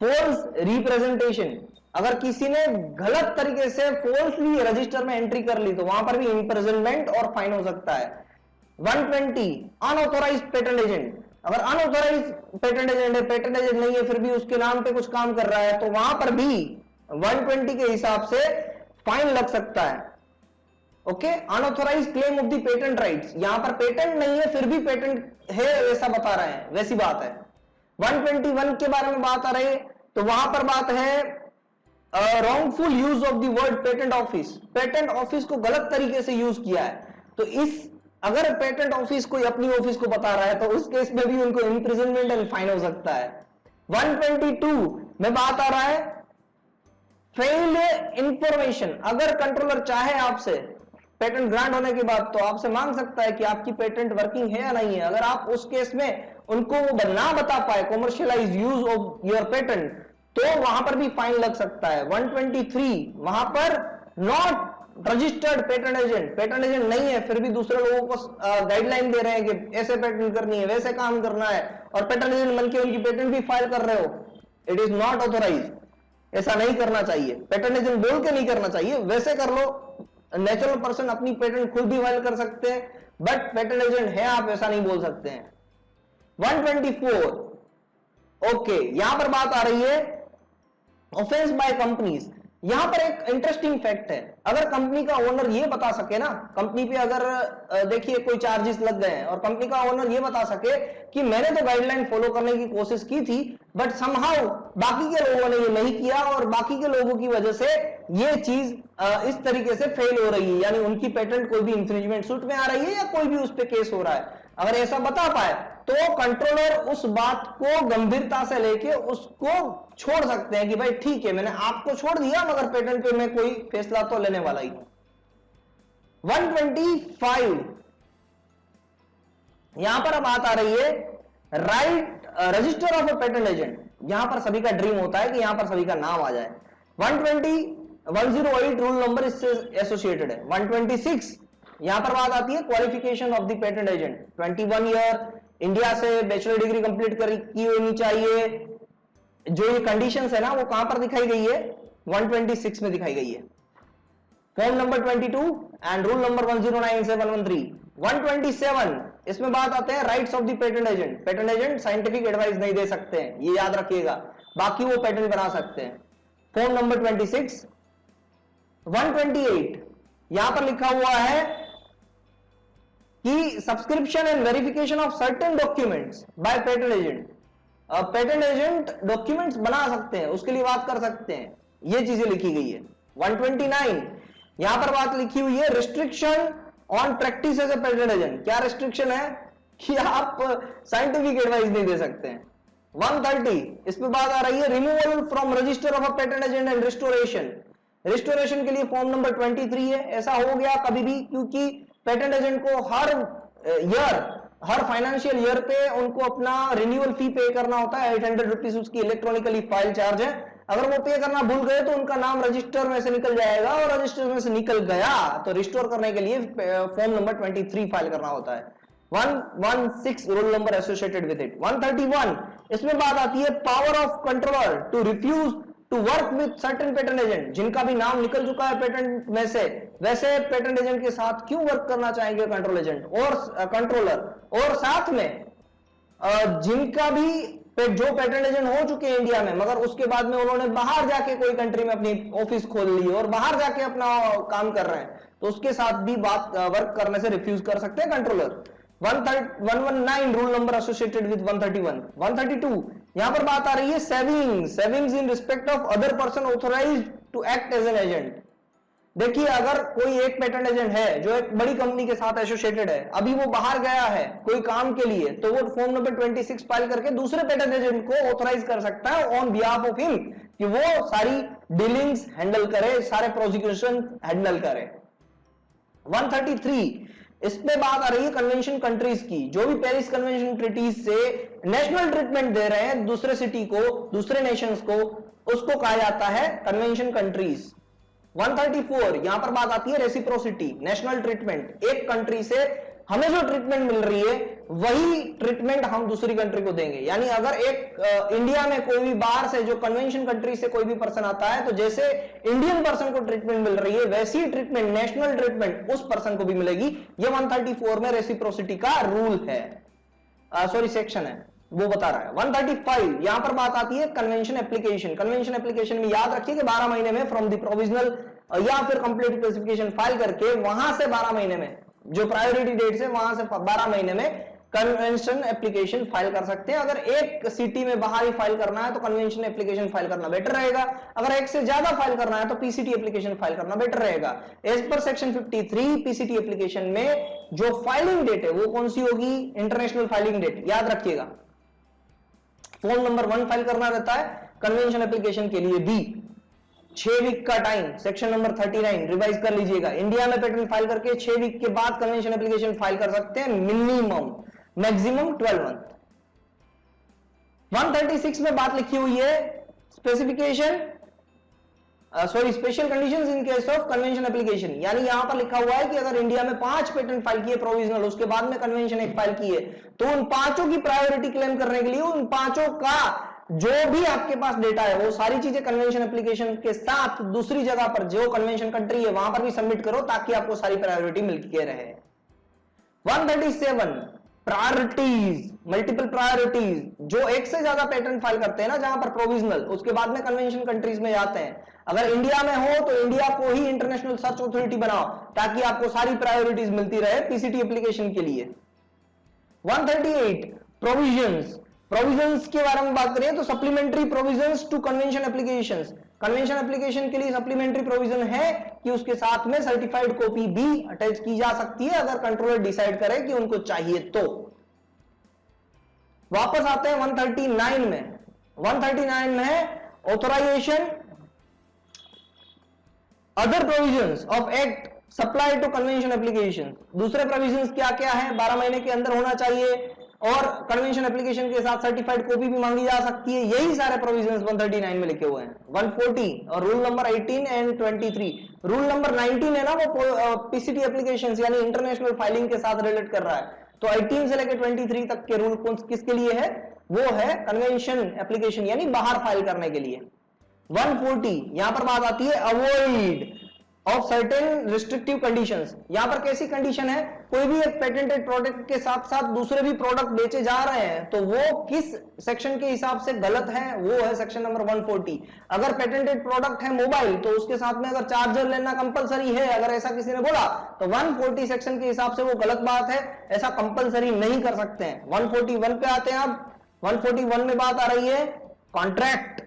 फोर्स रिप्रेजेंटेशन, अगर किसी ने गलत तरीके से फोर्सली रजिस्टर में एंट्री कर ली तो वहां पर भी इंप्रिजनमेंट और फाइन हो सकता है। 120 अनऑथोराइज्ड पेटेंट एजेंट, अगर अनऑथोराइज्ड पेटेंट एजेंट है, पेटेंट एजेंट नहीं है, फिर भी उसके नाम पे कुछ काम कर रहा है, तो वहां पर भी 120 के हिसाब से फाइन लग सकता है। Okay, unauthorised claim of the patent rights, यहां पर पेटेंट नहीं है फिर भी पेटेंट है वैसा बता रहे हैं, वैसी बात है। 121 के बारे में बात आ रही है, तो वहां पर बात है wrongful use of the word patent office, patent office को गलत तरीके से यूज किया है। तो इस अगर पेटेंट ऑफिस कोई अपनी ऑफिस को बता रहा है तो उस केस में भी उनको इंप्रिजनमेंट एंड फाइन हो सकता है। 122 में बात आ रहा है फेल इंफॉर्मेशन, अगर कंट्रोलर चाहे आपसे पेटेंट ग्रांट होने के बाद तो आपसे मांग सकता है कि आपकी पेटेंट वर्किंग है या नहीं है। अगर आप उस केस में उनको वो ना बता पाए commercialise use of your patent, तो वहां पर भी फाइन लग सकता है। 123 वहां पर not registered patent agent, patent agent नहीं है फिर भी दूसरे लोगों को गाइडलाइन दे रहे हैं कि ऐसे पेटेंट करनी है, वैसे काम करना है, और पेटेंट एजेंट बनके उनकी पेटेंट भी फाइल कर रहे हो, इट इज नॉट ऑथोराइज, ऐसा नहीं करना चाहिए। पेटेंट एजेंट बोल के नहीं करना चाहिए, वैसे कर लो। नेचुरल पर्सन अपनी पेटेंट खुद भी फाइल कर सकते हैं, बट पेटेंट एजेंट है आप ऐसा नहीं बोल सकते हैं। 124 ओके, यहां पर बात आ रही है ऑफेंस बाय कंपनीज। यहां पर एक इंटरेस्टिंग फैक्ट है, अगर कंपनी का ओनर ये बता सके ना, कंपनी पे अगर देखिए कोई चार्जेस लग गए हैं और कंपनी का ओनर ये बता सके कि मैंने तो गाइडलाइन फॉलो करने की कोशिश की थी बट समहाउ बाकी के लोगों ने ये नहीं किया और बाकी के लोगों की वजह से ये चीज इस तरीके से फेल हो रही है, यानी उनकी पेटेंट कोई भी इंफ्रिंजमेंट सूट में आ रही है या कोई भी उस पर केस हो रहा है, अगर ऐसा बता पाए तो कंट्रोलर उस बात को गंभीरता से लेके उसको छोड़ सकते हैं कि भाई ठीक है मैंने आपको छोड़ दिया मगर पेटेंट पे मैं कोई फैसला तो लेने वाला ही। 125 यहां पर अब बात आ रही है right register of A patent agent. यहां पर सभी का ड्रीम होता है कि यहां पर सभी का नाम आ जाए। 108 रूल नंबर इससे एसोसिएटेड है। 126 यहां पर बात आती है qualification of the patent agent. 21 year, India से बैचलर डिग्री कंप्लीट की होनी चाहिए। जो ये कंडीशंस है ना वो कहां पर दिखाई गई है? 126 में दिखाई गई है। Form number 22 and rule number 1097113। 127 इसमें बात आते हैं rights of the patent agent. Patent agent scientific advice नहीं दे सकते हैं, ये याद रखिएगा, बाकी वो पेटेंट बना सकते हैं। Form number 26। 128 यहां पर लिखा हुआ है कि subscription and verification of certain documents by patent agent. Patent agent documents बना सकते हैं, उसके लिए बात कर सकते हैं, ये चीजें लिखी गई है। 129 यहां पर बात लिखी हुई है restriction on practice as a patent agent. क्या रिस्ट्रिक्शन है? कि आप साइंटिफिक एडवाइस नहीं दे सकते हैं। 130 इस पे बात आ रही है removal from register of a patent agent and restoration. Restoration के लिए फॉर्म नंबर 23 है। ऐसा हो गया कभी भी, क्योंकि पेटेंट एजेंट को हर फाइनेंशियल ईयर पे उनको अपना रिन्यूअल फी पे करना होता है। 800 रुपीज उसकी इलेक्ट्रॉनिकली फाइल चार्ज है। अगर वो पे करना भूल गए तो उनका नाम रजिस्टर में से निकल जाएगा, और रजिस्टर में से निकल गया तो रिस्टोर करने के लिए फॉर्म नंबर 23 फाइल करना होता है। 116 rule number associated with it. 131 इसमें बात आती है power of controller to refuse to work with certain patent agent. जिनका भी नाम निकल चुका है पेटेंट में से, वैसे पेटेंट एजेंट के साथ क्यों वर्क करना चाहेंगे कंट्रोल एजेंट और कंट्रोलर। और साथ में जिनका भी जो पेटेंट एजेंट हो चुके हैं इंडिया में, मगर उसके बाद में उन्होंने बाहर जाके कोई कंट्री में अपनी ऑफिस खोल ली और बाहर जाके अपना काम कर रहे हैं, तो उसके साथ भी बात वर्क करने से रिफ्यूज कर सकते हैं controller. 119 rule number associated with 131। 132 यहां पर बात आ रही है savings in respect of other person authorised to act as an agent. देखिए, अगर कोई एक पेटेंट एजेंट है जो एक बड़ी कंपनी के साथ एसोसिएटेड है, अभी वो बाहर गया है कोई काम के लिए, तो वो फॉर्म नंबर 26 फाइल करके दूसरे पेटेंट एजेंट को ऑथराइज कर सकता है ऑन बिहाफ ऑफ हिम कि वो सारी डीलिंग्स हैंडल करे, सारे प्रोसिक्यूशन हैंडल करे। 133 इसमें बात आ रही है कन्वेंशन कंट्रीज की। जो भी पेरिस कन्वेंशन ट्रीटीज से नेशनल ट्रीटमेंट दे रहे हैं दूसरे सिटी को, दूसरे नेशंस को, उसको कहा जाता है कन्वेंशन कंट्रीज। 134 यहां पर बात आती है रेसिप्रोसिटी, नेशनल ट्रीटमेंट। एक कंट्री से हमें जो ट्रीटमेंट मिल रही है वही ट्रीटमेंट हम दूसरी कंट्री को देंगे। यानी अगर एक इंडिया में कोई भी बाहर से जो कन्वेंशन कंट्री से कोई भी पर्सन आता है, तो जैसे इंडियन पर्सन को ट्रीटमेंट मिल रही है वैसी ट्रीटमेंट, नेशनल ट्रीटमेंट उस पर्सन को भी मिलेगी। ये 134 में रेसिप्रोसिटी का रूल है, सॉरी सेक्शन है, वो बता रहा है। 135 यहां पर बात आती है कन्वेंशन एप्लीकेशन। कन्वेंशन एप्लीकेशन में याद रखिए कि 12 महीने में फ्रॉम द प्रोविजनल या फिर कंप्लीट स्पेसिफिकेशन फाइल करके वहां से 12 महीने में जो प्रायोरिटी डेट है वहां से 12 महीने में कन्वेंशन एप्लीकेशन फाइल कर सकते हैं। अगर एक सिटी में बाहर ही फाइल करना है तो कन्वेंशन एप्लीकेशन फाइल करना बेटर रहेगा। अगर एक से ज्यादा फाइल करना है तो पीसीटी एप्लीकेशन फाइल करना बेटर रहेगा। एज पर सेक्शन 53 पीसीटी एप्लीकेशन में जो फाइलिंग डेट है वो कौन सी होगी? इंटरनेशनल फाइलिंग डेट, याद रखिएगा। फॉर्म नंबर 1 फाइल करना रहता है कन्वेंशन एप्लीकेशन के लिए भी। 6 वीक का टाइम, सेक्शन नंबर 39 रिवाइज कर लीजिएगा। इंडिया में पेटेंट फाइल करके 6 वीक के बाद कन्वेंशन एप्लीकेशन फाइल कर सकते हैं, मिनिमम, मैक्सिमम 12 मंथ। 136 में बात लिखी हुई है specification special conditions in case of convention application. यानी यहां पर लिखा हुआ है कि अगर इंडिया में 5 पेटेंट फाइल किए प्रोविजनल, उसके बाद में कन्वेंशन एक फाइल की है, तो उन 5 की प्रायोरिटी क्लेम करने के लिए उन 5 का जो भी आपके पास डेटा है वो सारी चीजें कन्वेंशन एप्लीकेशन के साथ दूसरी जगह पर जो कन्वेंशन कंट्री है वहां पर भी सबमिट करो, ताकि आपको सारी प्रायोरिटी मिल के रहे। 137 प्रायोरिटीज, मल्टीपल प्रायोरिटीज। जो एक से ज्यादा पेटेंट फाइल करते हैं ना जहां पर प्रोविजनल, उसके बाद में कन्वेंशन कंट्रीज में जाते हैं। अगर इंडिया में हो तो इंडिया को ही इंटरनेशनल सर्च अथॉरिटी बनाओ, ताकि आपको सारी प्रायोरिटीज मिलती रहे पीसीटी एप्लीकेशन के लिए। 138 प्रोविजंस। प्रोविजंस के बारे में बात करें तो supplementary provisions to convention applications. Convention application के लिए सप्लीमेंट्री प्रोविजन है कि उसके साथ में सर्टिफाइड कॉपी भी अटैच की जा सकती है, अगर कंट्रोलर डिसाइड करे कि उनको चाहिए तो। वापस आते हैं 139 में। 139 में authorisation other provisions of act supply to convention application, दूसरे प्रोविजंस क्या क्या है, 12 महीने के अंदर होना चाहिए और कन्वेंशन एप्लीकेशन के साथ सर्टिफाइड कॉपी भी मांगी जा सकती है। यही सारे प्रोविजंस 139 में लिखे हुए हैं। 140 और rule number 18 and 23। Rule number 19 है ना, वो पीसीटी एप्लीकेशंस यानी इंटरनेशनल फाइलिंग के साथ रिलेट कर रहा है। तो 18 से लेकर 23 तक के रूल कौन किसके लिए है, वो है कन्वेंशन एप्लीकेशन यानी बाहर फाइल करने के लिए। 140 यहां पर बात आती है avoid of certain restrictive conditions. यहां पर कैसी कंडीशन है, कोई भी एक पेटेंटेड प्रोडक्ट के साथ साथ दूसरे भी प्रोडक्ट बेचे जा रहे हैं तो वो किस सेक्शन के हिसाब से गलत है, वो है सेक्शन नंबर 140। अगर पेटेंटेड प्रोडक्ट है मोबाइल तो उसके साथ में अगर चार्जर लेना कंपलसरी है, अगर ऐसा किसी ने बोला तो 140 सेक्शन के हिसाब से वो गलत बात है, ऐसा कंपलसरी नहीं कर सकते हैं। 141 पे आते हैं। अब 141 में बात आ रही है contract,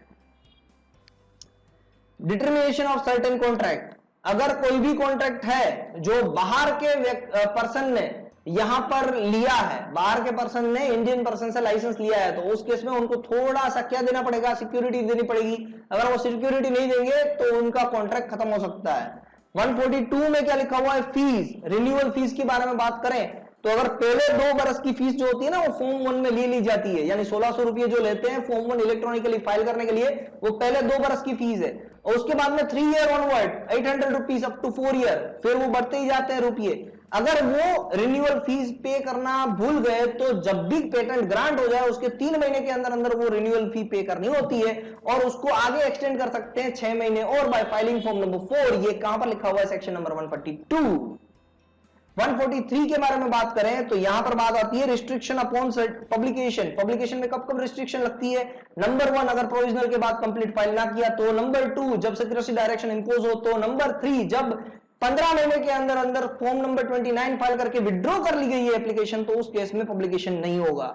determination of certain contract. अगर कोई भी कॉन्ट्रैक्ट है जो बाहर के पर्सन ने यहां पर लिया है, बाहर के पर्सन ने इंडियन पर्सन से लाइसेंस लिया है, तो उस केस में उनको थोड़ा सा क्या देना पड़ेगा, सिक्योरिटी देनी पड़ेगी। अगर वो सिक्योरिटी नहीं देंगे तो उनका कॉन्ट्रैक्ट खत्म हो सकता है। 142 में क्या लिखा हुआ है, फीस, रिन्यूअल फीस के बारे में बात करें तो अगर पहले 2 बरस की फीस जो होती है ना वो फॉर्म 1 में ली जाती है, यानी 1600 रुपये जो लेते हैं फॉर्म 1 इलेक्ट्रॉनिकली फाइल करने के लिए, वो पहले 2 बरस की फीस है। और उसके बाद में 3 year onward 800 rupees up to 4 year, फिर वो बढ़ते ही जाते हैं रुपये। अगर वो रिन्यूअल फीस पे करना भूल गए तो जब भी पेटेंट ग्रांट हो जाए उसके 3 महीने के अंदर अंदर वो रिन्यूअल फी पे करनी होती है और उसको आगे एक्सटेंड कर सकते हैं 6 महीने और बाय फाइलिंग फॉर्म नंबर 4। ये कहां पर लिखा हुआ है, सेक्शन नंबर 142। 143 के बारे में बात करें तो यहां पर बात आती है रिस्ट्रिक्शन अपॉन पब्लिकेशन। पब्लिकेशन में कब कब रिस्ट्रिक्शन लगती है, नंबर 1 अगर प्रोविजनल के बाद कंप्लीट फाइल ना किया तो, नंबर 2 जब सिक्रेसी डायरेक्शन इंपोज हो तो, नंबर 3 जब 15 महीने के अंदर अंदर फॉर्म नंबर 29 फाइल करके विड्रॉ कर ली गई है एप्लीकेशन तो उस केस में पब्लिकेशन नहीं होगा।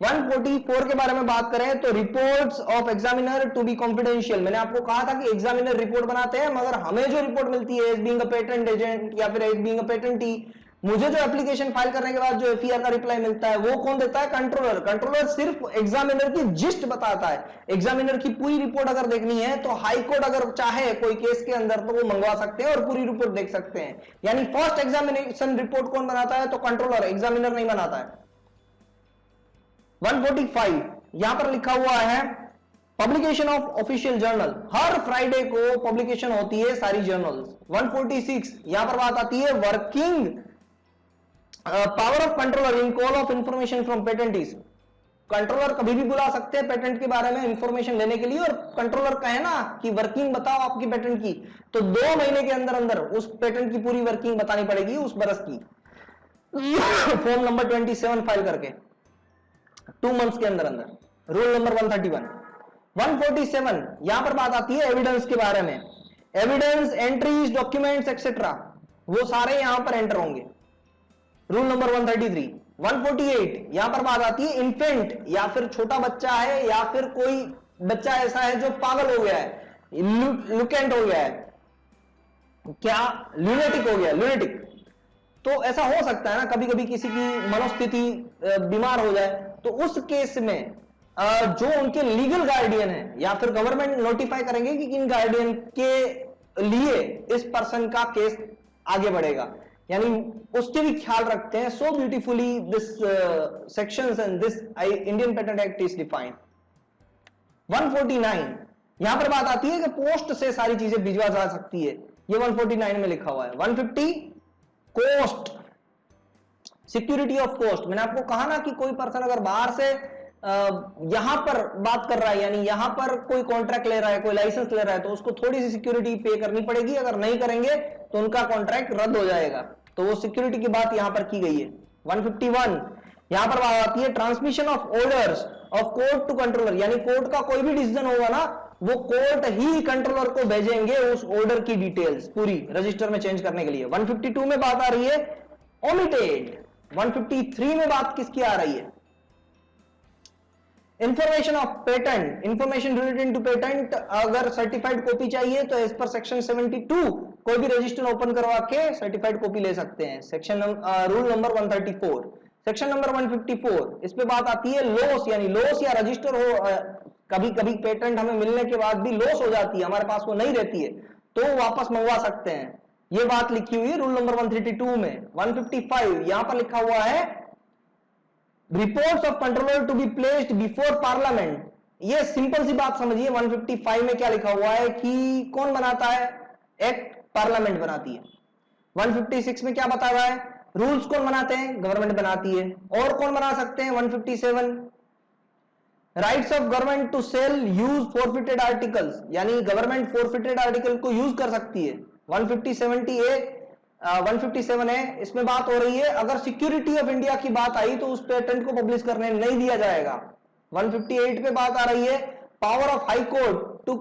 144 के बारे में बात करें तो reports of examiner to be confidential. मैंने आपको कहा था कि एग्जामिनर रिपोर्ट बनाते हैं मगर हमें जो रिपोर्ट मिलती है as being a patent agent या फिर एज बीइंग अ पेटेंटी, मुझे जो एप्लीकेशन फाइल करने के बाद जो एफईआर का रिप्लाई मिलता है वो कौन देता है, कंट्रोलर। कंट्रोलर सिर्फ एग्जामिनर की जिस्ट बताता है। एग्जामिनर की पूरी रिपोर्ट अगर देखनी है तो हाई कोर्ट अगर चाहे कोई केस के अंदर तो वो मंगवा सकते हैं और पूरी रिपोर्ट देख सकते हैं। यानी फर्स्ट एग्जामिनेशन रिपोर्ट कौन बनाता है, तो कंट्रोलर, एग्जामिनर नहीं बनाता है। 145 यहां पर लिखा हुआ है publication of official journal, her Friday को पब्लिकेशन होती है सारी जर्नल्स। 146 यहां पर बात आती है working power of controller in call of information from patentees. Controller कभी भी बुला सकते हैं पेटेंट के बारे में इंफॉर्मेशन लेने के लिए और कंट्रोलर कहे ना कि वर्किंग बताओ आपकी पेटेंट की, तो 2 महीने के अंदर अंदर उस पेटेंट की पूरी वर्किंग बतानी पड़ेगी उस बरस की फॉर्म नंबर 27 फाइल करके 2 मंथ्स के अंदर अंदर। Rule number 131। 147 यहां पर बात आती है एविडेंस के बारे में। एविडेंस, एंट्रीज, डॉक्यूमेंट्स एक्सेट्रा वो सारे यहां पर एंटर होंगे। Rule number 133। 148 यहां पर बात आती है इन्फेंट, या फिर छोटा बच्चा है या फिर कोई बच्चा ऐसा है जो पागल हो गया है, लुकेंट हो गया है, क्या लूनेटिक हो गया, लूनेटिक। तो ऐसा हो सकता है ना कभी कभी किसी की मनोस्थिति बीमार हो जाए तो उस केस में जो उनके लीगल गार्डियन है या फिर गवर्नमेंट नोटिफाई करेंगे कि इन गार्डियन के लिए इस पर्सन का केस आगे बढ़ेगा, यानी उसके भी ख्याल रखते हैं। सो beautifully this sections and this Indian patent act is defined. 149 यहां पर बात आती है कि पोस्ट से सारी चीजें भिजवा जा सकती है, ये 149 में लिखा हुआ है। 150 कॉस्ट, सिक्योरिटी ऑफ कॉस्ट। मैंने आपको कहा ना कि कोई पर्सन अगर बाहर से यहां पर बात कर रहा है, यानी यहां पर कोई कॉन्ट्रैक्ट ले रहा है, कोई लाइसेंस ले रहा है, तो उसको थोड़ी सी सिक्योरिटी पे करनी पड़ेगी। अगर नहीं करेंगे तो उनका कॉन्ट्रैक्ट रद्द हो जाएगा, तो वो सिक्योरिटी की बात यहां पर की गई है। 151 यहां पर बात आती है transmission of orders of court to controller, यानी कोर्ट का कोई भी डिसीजन होगा ना वो कोर्ट ही कंट्रोलर को भेजेंगे उस ऑर्डर की डिटेल्स पूरी रजिस्टर में चेंज करने के लिए। 152 में बात आ रही है ओमिटेड। 153 में बात किसकी आ रही है, information of patent, information related to patent. अगर सर्टिफाइड कॉपी चाहिए तो एज पर सेक्शन 72 कोई भी रजिस्टर ओपन करवा के सर्टिफाइड कॉपी ले सकते हैं। Section rule number 134। Section number 154 इस पे बात आती है लॉस, यानी लॉस या रजिस्टर हो, कभी कभी पेटेंट हमें मिलने के बाद भी लॉस हो जाती है, हमारे पास वो नहीं रहती है तो वापस मंगवा सकते हैं। ये बात लिखी हुई है रूल नंबर 132 में। 155 यहां पर लिखा हुआ है reports of controller to be placed before parliament. ये सिंपल सी बात समझिए, 155 में क्या लिखा हुआ है कि कौन बनाता है, एक्ट पार्लियामेंट बनाती है। 156 में क्या बता रहा है, रूल्स कौन बनाते हैं, गवर्नमेंट बनाती है। और कौन बना सकते हैं, 157 rights of government to sell use forfeited articles, यानी गवर्नमेंट फॉरफिटेड आर्टिकल को यूज कर सकती है। 157 है, इसमें बात हो रही है अगर सिक्योरिटी ऑफ इंडिया की बात आई तो उस पेटेंट को पब्लिश करने नहीं दिया जाएगा। 158 पे बात आ रही है power of high court to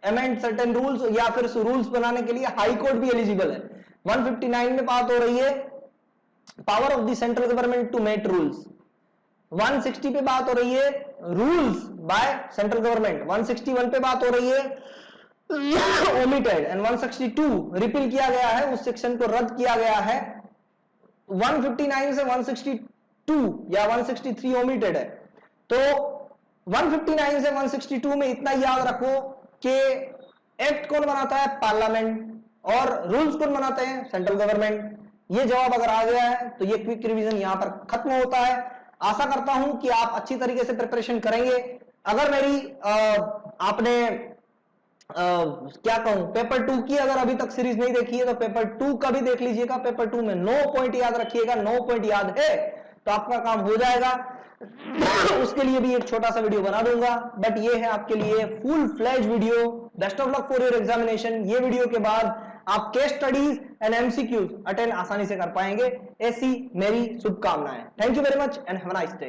amend certain rules, या फिर रूल्स बनाने के लिए हाई कोर्ट भी एलिजिबल है। 159 में बात हो रही है power of the central government to make rules. 160 पे बात हो रही है रूल्स बाय सेंट्रल गवर्नमेंट। 161 पे बात हो रही है ओमिटेड एंड 162 रिपील किया गया है, उस सेक्शन को रद्द किया गया है। 159 से 162 या 163 ओमिटेड है। तो 159 से 162 में इतना याद रखो कि एक्ट कौन बनाता है, पार्लियामेंट, और रूल्स कौन बनाते हैं, सेंट्रल गवर्नमेंट। ये जवाब अगर आ गया है तो ये क्विक रिवीजन यहां पर खत्म होता है। आशा करता हूं कि आप अच्छी तरीके से प्रिपरेशन करेंगे। अगर मेरी आपने क्या कहूं, पेपर 2 की अगर अभी तक सीरीज नहीं देखी है तो पेपर 2 का भी देख लीजिएगा। पेपर 2 में 9 पॉइंट याद रखिएगा, 9 पॉइंट याद है तो आपका काम हो जाएगा। उसके लिए भी एक छोटा सा वीडियो बना दूंगा, बट ये है आपके लिए full flash video. Best of luck for your examination. ये वीडियो के बाद आप case studies and MCQs attend आसानी से कर पाएंगे, ऐसी मेरी शुभकामनाएं। Thank you very much and have a nice day.